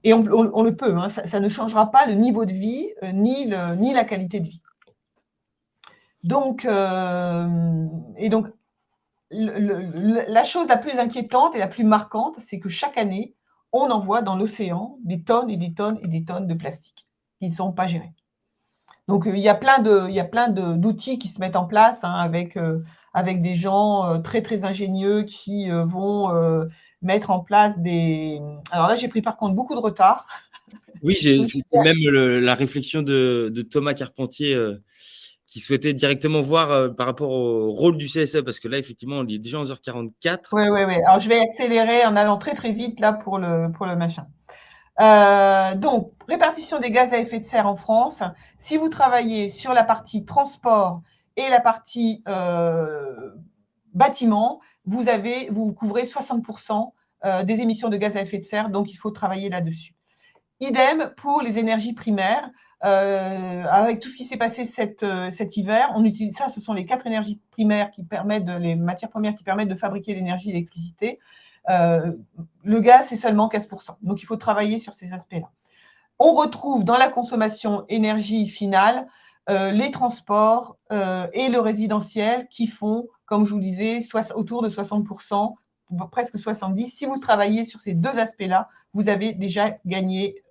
Et on le peut, hein, ça ne changera pas le niveau de vie ni la qualité de vie. Donc, la chose la plus inquiétante et la plus marquante, c'est que chaque année, on envoie dans l'océan des tonnes et des tonnes et des tonnes de plastique qui ne sont pas gérés. Donc, il y a plein d'outils qui se mettent en place, hein, avec des gens très, très ingénieux qui vont mettre en place des… Alors là, j'ai pris par contre beaucoup de retard. Oui, c'est même la réflexion de Thomas Carpentier qui souhaitait directement voir par rapport au rôle du CSE, parce que là, effectivement, on est déjà 11h44. Oui. Alors, je vais accélérer en allant très, très vite là pour le machin. Donc, répartition des gaz à effet de serre en France. Si vous travaillez sur la partie transport et la partie bâtiment, vous couvrez 60% des émissions de gaz à effet de serre, donc il faut travailler là-dessus. Idem pour les énergies primaires. Avec tout ce qui s'est passé cet hiver, on utilise ça. Ce sont les 4 énergies primaires les matières premières qui permettent de fabriquer l'énergie et l'électricité. Le gaz, c'est seulement 15%. Donc, il faut travailler sur ces aspects-là. On retrouve dans la consommation énergie finale les transports et le résidentiel qui font, comme je vous le disais, autour de 60%, presque 70%. Si vous travaillez sur ces deux aspects-là, vous avez déjà gagné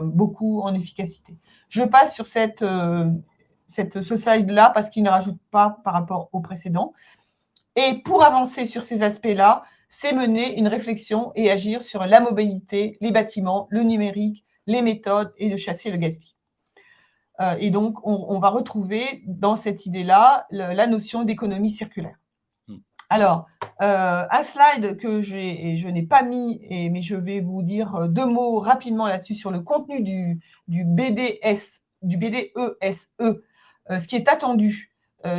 beaucoup en efficacité. Je passe sur ce slide-là parce qu'il ne rajoute pas par rapport au précédent. Et pour avancer sur ces aspects-là, c'est mener une réflexion et agir sur la mobilité, les bâtiments, le numérique, les méthodes et de chasser le gaspillage. Et donc, on va retrouver dans cette idée-là la notion d'économie circulaire. Alors, un slide que je n'ai pas mis, mais je vais vous dire 2 mots rapidement là-dessus sur le contenu du BDESE, ce qui est attendu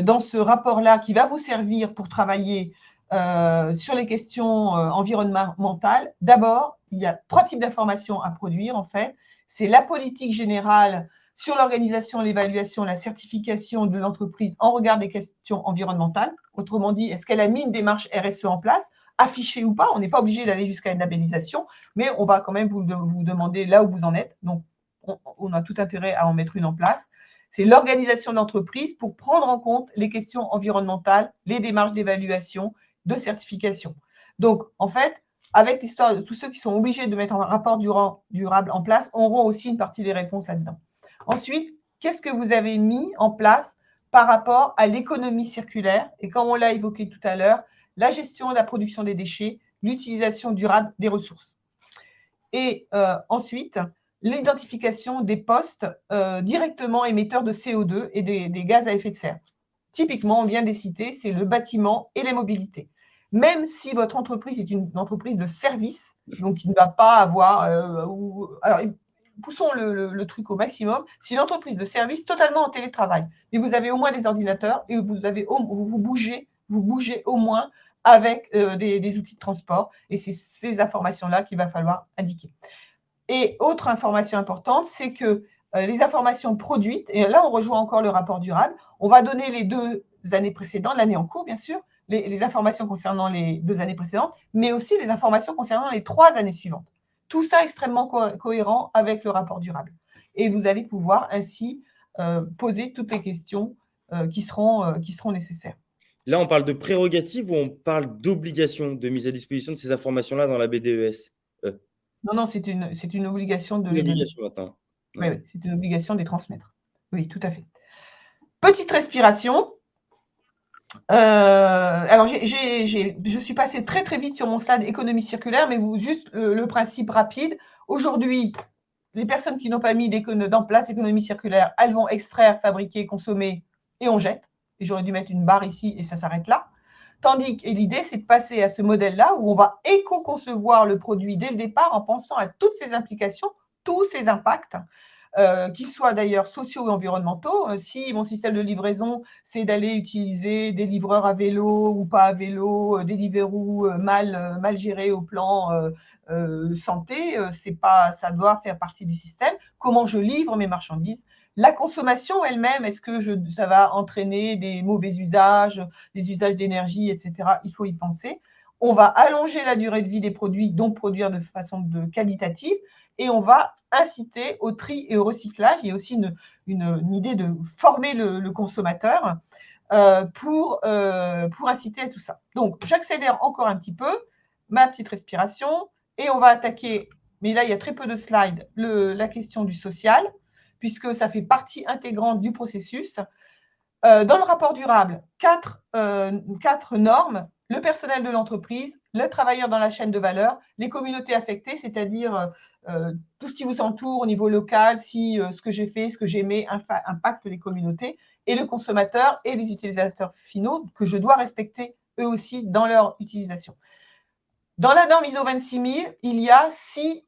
dans ce rapport-là, qui va vous servir pour travailler sur les questions environnementales. D'abord, il y a 3 types d'informations à produire, en fait. C'est la politique générale sur l'organisation, l'évaluation, la certification de l'entreprise en regard des questions environnementales. Autrement dit, est-ce qu'elle a mis une démarche RSE en place, affichée ou pas? On n'est pas obligé d'aller jusqu'à une labellisation, mais on va quand même vous demander là où vous en êtes. Donc, on a tout intérêt à en mettre une en place. C'est l'organisation de l'entreprise pour prendre en compte les questions environnementales, les démarches d'évaluation, de certification. Donc, en fait, avec l'histoire de tous ceux qui sont obligés de mettre un rapport durable en place, auront aussi une partie des réponses là-dedans. Ensuite, qu'est-ce que vous avez mis en place par rapport à l'économie circulaire? Et comme on l'a évoqué tout à l'heure, la gestion de la production des déchets, l'utilisation durable des ressources. Et ensuite, l'identification des postes directement émetteurs de CO2 et des gaz à effet de serre. Typiquement, on vient de les citer, c'est le bâtiment et les mobilités. Même si votre entreprise est une entreprise de service, donc qui ne va pas avoir… alors, poussons le truc au maximum. C'est une entreprise de service totalement en télétravail. Mais vous avez au moins des ordinateurs et vous bougez au moins avec des outils de transport. Et c'est ces informations-là qu'il va falloir indiquer. Et autre information importante, c'est que les informations produites, et là on rejoint encore le rapport durable, on va donner les 2 années précédentes, l'année en cours bien sûr, les informations concernant les 2 années précédentes, mais aussi les informations concernant les 3 années suivantes. Tout ça extrêmement cohérent avec le rapport durable. Et vous allez pouvoir ainsi poser toutes les questions qui seront nécessaires. Là, on parle de prérogatives ou on parle d'obligation de mise à disposition de ces informations-là dans la BDES? Non, c'est une obligation de Une les donner. obligation maintenant. Oui, D'accord. c'est une obligation de les transmettre. Oui, tout à fait. Petite respiration. Alors, je suis passée très, très vite sur mon slide économie circulaire, mais juste le principe rapide. Aujourd'hui, les personnes qui n'ont pas mis en place économie circulaire, elles vont extraire, fabriquer, consommer et on jette. Et j'aurais dû mettre une barre ici et ça s'arrête là. Tandis que l'idée, c'est de passer à ce modèle-là où on va éco-concevoir le produit dès le départ en pensant à toutes ses implications, tous ses impacts, qu'ils soient d'ailleurs sociaux et environnementaux. Si mon système de livraison, c'est d'aller utiliser des livreurs à vélo ou pas à vélo, des Deliveroo mal gérés au plan santé, ça doit faire partie du système. Comment je livre mes marchandises? La consommation elle-même, est-ce que ça va entraîner des mauvais usages, des usages d'énergie, etc. Il faut y penser. On va allonger la durée de vie des produits, donc produire de façon qualitative, et on va inciter au tri et au recyclage. Il y a aussi une idée de former le consommateur pour inciter à tout ça. Donc, j'accélère encore un petit peu, ma petite respiration, et on va attaquer, mais là, il y a très peu de slides, la question du social, puisque ça fait partie intégrante du processus. Dans le rapport durable, 4 normes: le personnel de l'entreprise, le travailleur dans la chaîne de valeur, les communautés affectées, c'est-à-dire tout ce qui vous entoure au niveau local, si ce que j'ai fait, ce que j'aimais impacte les communautés, et le consommateur et les utilisateurs finaux que je dois respecter eux aussi dans leur utilisation. Dans la norme ISO 26000, il y a 6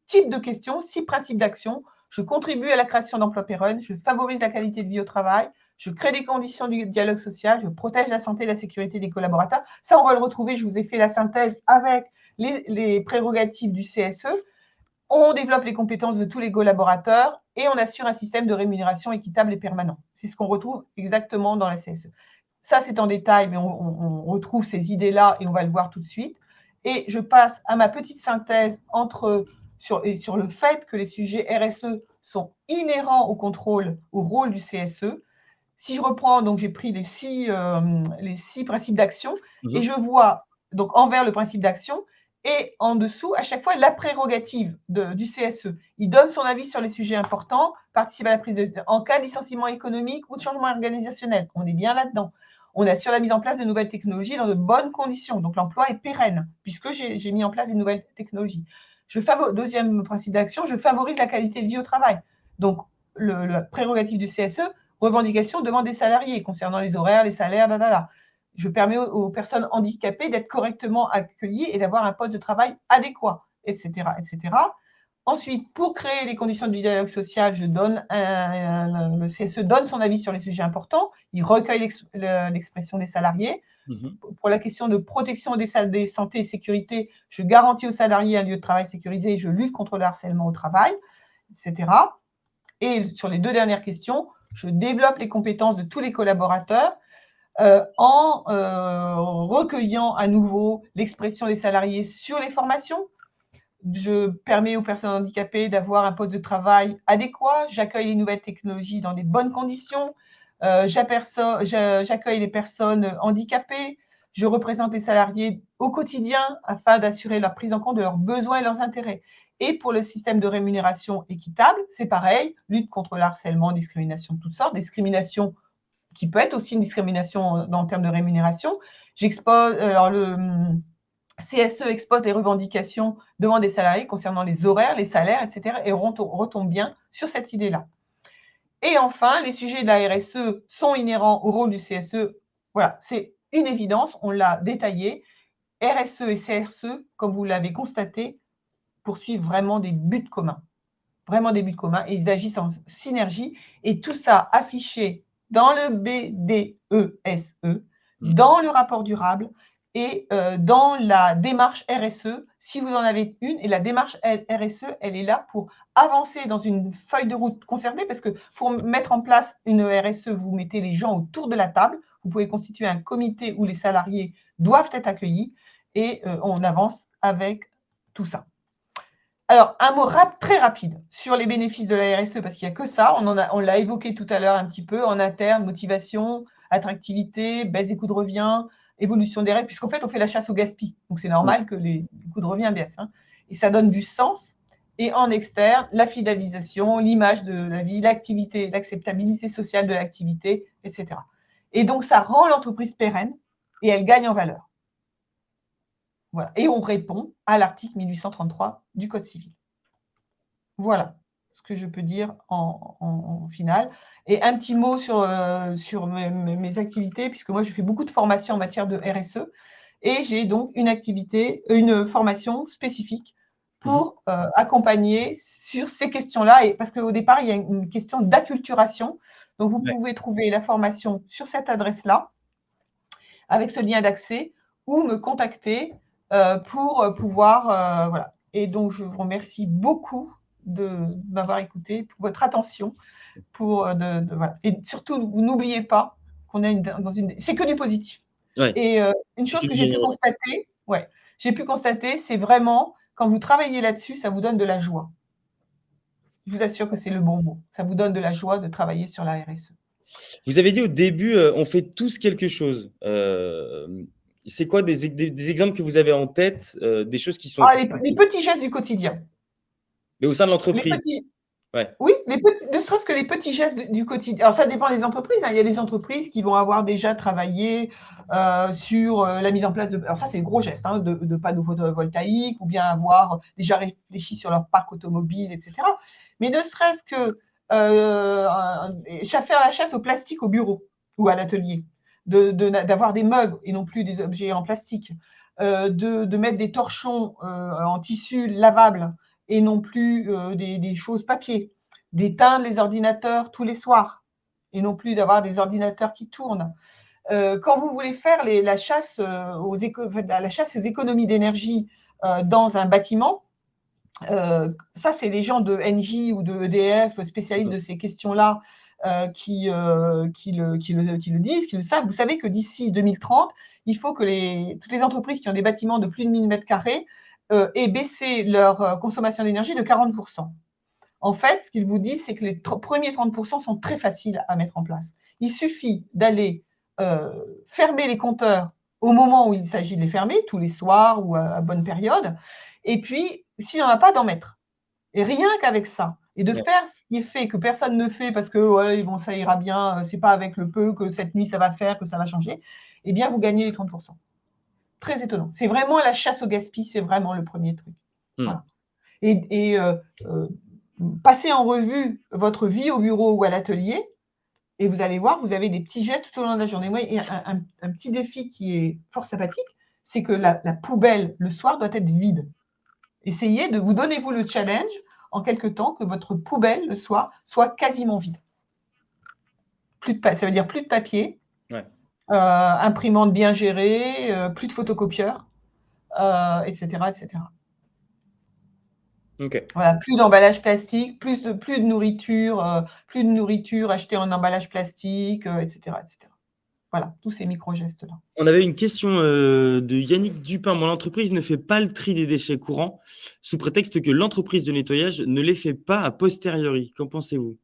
types de questions, 6 principes d'action. Je contribue à la création d'emplois pérennes, je favorise la qualité de vie au travail, je crée des conditions du dialogue social, je protège la santé et la sécurité des collaborateurs. Ça, on va le retrouver, je vous ai fait la synthèse avec les prérogatives du CSE. On développe les compétences de tous les collaborateurs et on assure un système de rémunération équitable et permanent. C'est ce qu'on retrouve exactement dans la CSE. Ça, c'est en détail, mais on retrouve ces idées-là et on va le voir tout de suite. Et je passe à ma petite synthèse sur le fait que les sujets RSE sont inhérents au contrôle, au rôle du CSE. Si je reprends, donc j'ai pris les 6 principes d'action et je vois donc envers le principe d'action et en dessous, à chaque fois, la prérogative du CSE. Il donne son avis sur les sujets importants, participe à la prise en cas de licenciement économique ou de changement organisationnel. On est bien là-dedans. On assure la mise en place de nouvelles technologies dans de bonnes conditions. Donc, l'emploi est pérenne puisque j'ai mis en place des nouvelles technologies. Deuxième principe d'action, je favorise la qualité de vie au travail. Donc, la prérogative du CSE, revendication, demande des salariés concernant les horaires, les salaires, Je permets aux personnes handicapées d'être correctement accueillies et d'avoir un poste de travail adéquat, etc., etc. Ensuite, pour créer les conditions du dialogue social, le CSE donne son avis sur les sujets importants. Il recueille l'expression des salariés. Pour la question de protection des salles de santé et sécurité, je garantis aux salariés un lieu de travail sécurisé, je lutte contre le harcèlement au travail, etc. Et sur les 2 dernières questions, je développe les compétences de tous les collaborateurs en recueillant à nouveau l'expression des salariés sur les formations. Je permets aux personnes handicapées d'avoir un poste de travail adéquat. J'accueille les nouvelles technologies dans des bonnes conditions. J'accueille les personnes handicapées. Je représente les salariés au quotidien afin d'assurer leur prise en compte de leurs besoins et leurs intérêts. Et pour le système de rémunération équitable, c'est pareil, lutte contre le harcèlement, discrimination de toutes sortes, discrimination qui peut être aussi une discrimination en termes de rémunération. Le CSE expose les revendications devant des salariés concernant les horaires, les salaires, etc. et retombe bien sur cette idée-là. Et enfin, les sujets de la RSE sont inhérents au rôle du CSE. Voilà, c'est une évidence, on l'a détaillé. RSE et CSE, comme vous l'avez constaté, poursuivent vraiment des buts communs. Vraiment des buts communs, et ils agissent en synergie. Et tout ça affiché dans le BDESE, dans le rapport durable, et dans la démarche RSE, si vous en avez une, et la démarche RSE, elle est là pour avancer dans une feuille de route concertée, parce que pour mettre en place une RSE, vous mettez les gens autour de la table, vous pouvez constituer un comité où les salariés doivent être accueillis, et on avance avec tout ça. Alors, un mot très rapide sur les bénéfices de la RSE, parce qu'il n'y a que ça, on l'a évoqué tout à l'heure un petit peu, en interne, motivation, attractivité, baisse des coûts de revient, évolution des règles, puisqu'en fait, on fait la chasse au gaspillage. Donc, c'est normal que les coûts de revient baissent. Et ça donne du sens. Et en externe, la fidélisation, l'image de la vie, l'activité, l'acceptabilité sociale de l'activité, etc. Et donc, ça rend l'entreprise pérenne et elle gagne en valeur. Voilà. Et on répond à l'article 1833 du Code civil. Voilà ce que je peux dire en finale. Et un petit mot sur mes activités, puisque moi, je fais beaucoup de formations en matière de RSE. Et j'ai donc une formation spécifique pour accompagner sur ces questions-là. Et parce qu'au départ, il y a une question d'acculturation. Donc, vous pouvez trouver la formation sur cette adresse-là, avec ce lien d'accès, ou me contacter pour pouvoir… voilà. Et donc, je vous remercie beaucoup de m'avoir écouté, pour votre attention. Voilà. Et surtout, vous n'oubliez pas qu'on est dans une… C'est que du positif. Ouais. Et une chose que j'ai pu constater, c'est vraiment, quand vous travaillez là-dessus, ça vous donne de la joie. Je vous assure que c'est le bon mot. Ça vous donne de la joie de travailler sur la RSE. Vous avez dit au début, on fait tous quelque chose. C'est quoi des exemples que vous avez en tête, des choses qui sont faites Les petits gestes du quotidien. mais au sein de l'entreprise? Oui, ne serait-ce que les petits gestes du quotidien. Alors, ça dépend des entreprises. Il y a des entreprises qui vont avoir déjà travaillé sur la mise en place de… Alors ça, c'est le gros geste, de panneaux photovoltaïques, ou bien avoir déjà réfléchi sur leur parc automobile, etc. Mais ne serait-ce que faire la chasse au plastique au bureau ou à l'atelier, d'avoir des mugs et non plus des objets en plastique, de mettre des torchons en tissu lavable et non plus des choses papier, d'éteindre les ordinateurs tous les soirs et non plus d'avoir des ordinateurs qui tournent. Quand vous voulez faire la chasse aux économies d'énergie dans un bâtiment, ça, c'est les gens de Engie ou de EDF, spécialistes de ces questions-là, qui le disent, qui le savent. Vous savez que d'ici 2030, il faut que toutes les entreprises qui ont des bâtiments de plus de 1000 m² aient baissé leur consommation d'énergie de 40%. En fait, ce qu'ils vous disent, c'est que les premiers 30% sont très faciles à mettre en place. Il suffit d'aller fermer les compteurs au moment où il s'agit de les fermer, tous les soirs ou à bonne période, et puis, s'il n'y en a pas, d'en mettre. Et rien qu'avec ça, et de faire ce qui est fait, que personne ne fait parce que bon, ça ira bien, c'est pas avec le peu que cette nuit ça va faire, que ça va changer, eh bien, vous gagnez les 30%. Très étonnant. C'est vraiment la chasse au gaspillage, c'est vraiment le premier truc. Voilà. passez en revue votre vie au bureau ou à l'atelier et vous allez voir, vous avez des petits gestes tout au long de la journée. Moi, il y a un petit défi qui est fort sympathique, c'est que la poubelle, le soir, doit être vide. Essayez de vous donnez-vous le challenge, en quelque temps, que votre poubelle, le soir, soit quasiment vide. Ça veut dire plus de papier, Ouais. imprimante bien gérée, plus de photocopieurs, etc., etc. Ok. Voilà, plus d'emballage plastique, plus de nourriture achetée en emballage plastique, etc., etc. Voilà, tous ces micro-gestes-là. On avait une question de Yannick Dupin. Mon entreprise ne fait pas le tri des déchets courants sous prétexte que l'entreprise de nettoyage ne les fait pas a posteriori. Qu'en pensez-vous?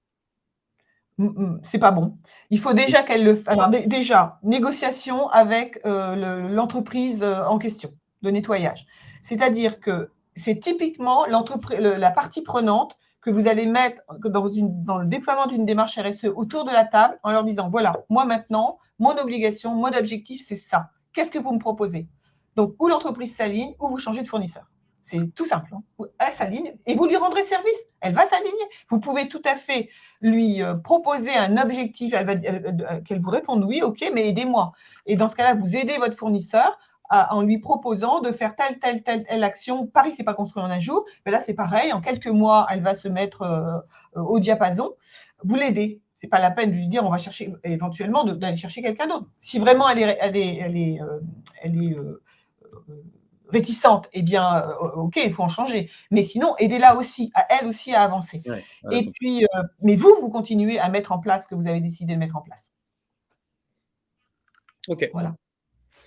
C'est pas bon. Il faut déjà qu'elle le alors déjà, négociation avec, l'entreprise, en question de nettoyage. C'est-à-dire que c'est typiquement la partie prenante que vous allez mettre dans le déploiement d'une démarche RSE autour de la table en leur disant: «Voilà, moi maintenant, mon obligation, mon objectif, c'est ça. Qu'est-ce que vous me proposez?» Donc ou l'entreprise s'aligne ou vous changez de fournisseur. C'est tout simple, hein. Elle s'aligne et vous lui rendrez service. Elle va s'aligner. Vous pouvez tout à fait lui proposer un objectif, qu'elle vous réponde oui, ok, mais aidez-moi. Et dans ce cas-là, vous aidez votre fournisseur en lui proposant de faire telle action. Paris, c'est pas construit en un jour, mais là, c'est pareil. En quelques mois, elle va se mettre au diapason. Vous l'aidez. C'est pas la peine de lui dire on va chercher éventuellement d'aller chercher quelqu'un d'autre. Si vraiment elle est réticente, eh bien, ok, il faut en changer. Mais sinon, aidez-la aussi, à elle aussi à avancer. Ouais, voilà, Et puis, mais vous continuez à mettre en place ce que vous avez décidé de mettre en place. ok. Voilà,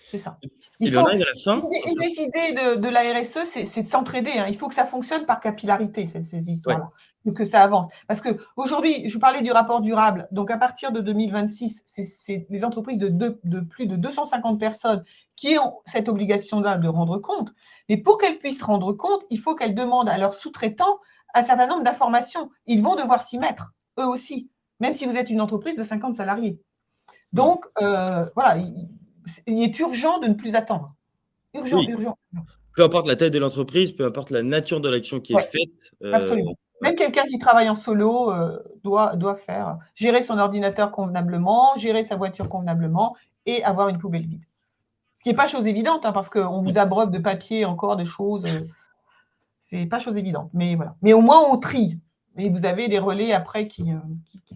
c'est ça. Et Il bien, on faut arrive à la fin. une des idées de la RSE, c'est de s'entraider, hein. Il faut que ça fonctionne par capillarité, ces Ouais, histoires-là, donc que ça avance. Parce qu'aujourd'hui, je vous parlais du rapport durable, donc à partir de 2026, c'est les entreprises de plus de 250 personnes qui ont cette obligation-là de rendre compte. Mais pour qu'elles puissent rendre compte, il faut qu'elles demandent à leurs sous-traitants un certain nombre d'informations. Ils vont devoir s'y mettre, eux aussi, même si vous êtes une entreprise de 50 salariés. mmh. Donc, voilà, il est urgent de ne plus attendre. Urgent, Oui, urgent. peu importe la taille de l'entreprise, peu importe la nature de l'action qui est Ouais, faite, absolument. ouais. Même quelqu'un qui travaille en solo, doit faire gérer son ordinateur convenablement, gérer sa voiture convenablement et avoir une poubelle vide. Ce qui est pas chose évidente, hein, parce qu'on vous abreuve de papier encore, de choses, c'est pas chose évidente, mais voilà. Mais au moins on trie et vous avez des relais après qui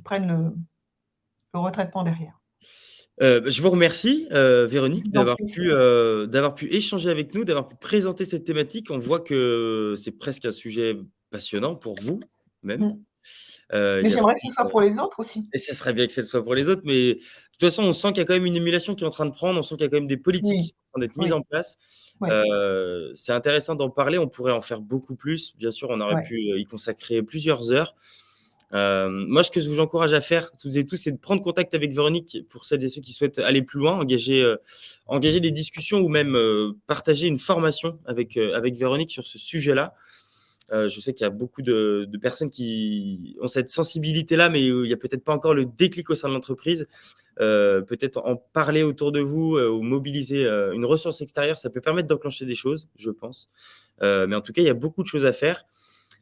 prennent le retraitement derrière. Je vous remercie, Je Véronique, vous en prie. d'avoir pu échanger avec nous, d'avoir pu présenter cette thématique. On voit que c'est presque un sujet passionnant pour vous même. Mmh. Il Mais y a j'aimerais que ce soit pour les autres aussi. et ça serait bien que ce soit pour les autres, mais de toute façon, on sent qu'il y a quand même une émulation qui est en train de prendre, on sent qu'il y a quand même des politiques qui Oui, sont en train d'être mises oui, en place. oui, C'est intéressant d'en parler, on pourrait en faire beaucoup plus. Bien sûr, on aurait ouais, pu, y consacrer plusieurs heures. Moi, ce que je vous encourage à faire, toutes et tous, c'est de prendre contact avec Véronique pour celles et ceux qui souhaitent aller plus loin, engager des discussions ou même partager une formation avec Véronique sur ce sujet-là. Je sais qu'il y a beaucoup de personnes qui ont cette sensibilité-là, mais il n'y a peut-être pas encore le déclic au sein de l'entreprise. Peut-être en parler autour de vous ou mobiliser une ressource extérieure, ça peut permettre d'enclencher des choses, je pense. Mais en tout cas, il y a beaucoup de choses à faire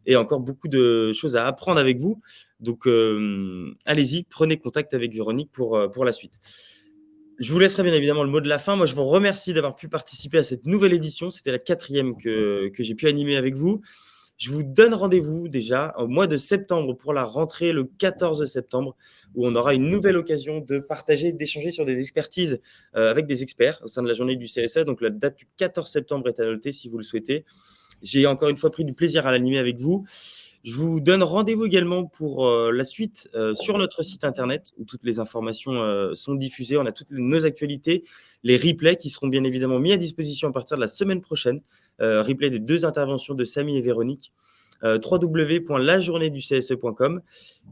et encore beaucoup de choses à apprendre avec vous. Donc, allez-y, prenez contact avec Véronique pour la suite. Je vous laisserai bien évidemment le mot de la fin. Moi, je vous remercie d'avoir pu participer à cette nouvelle édition. C'était la 4e que j'ai pu animer avec vous. Je vous donne rendez-vous déjà au mois de septembre pour la rentrée le 14 septembre, où on aura une nouvelle occasion de partager, d'échanger sur des expertises avec des experts au sein de la journée du CSE. Donc, la date du 14 septembre est à noter si vous le souhaitez. J'ai encore une fois pris du plaisir à l'animer avec vous. Je vous donne rendez-vous également pour la suite sur notre site internet où toutes les informations sont diffusées. On a toutes nos actualités, les replays qui seront bien évidemment mis à disposition à partir de la semaine prochaine. Replay des 2 interventions de Samy et Véronique. www.lajourneeducse.com.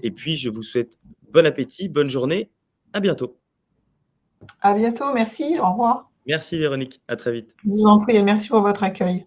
Et puis, je vous souhaite bon appétit, bonne journée. À bientôt. À bientôt, merci, au revoir. Merci Véronique. À très vite. Je vous en prie et merci pour votre accueil.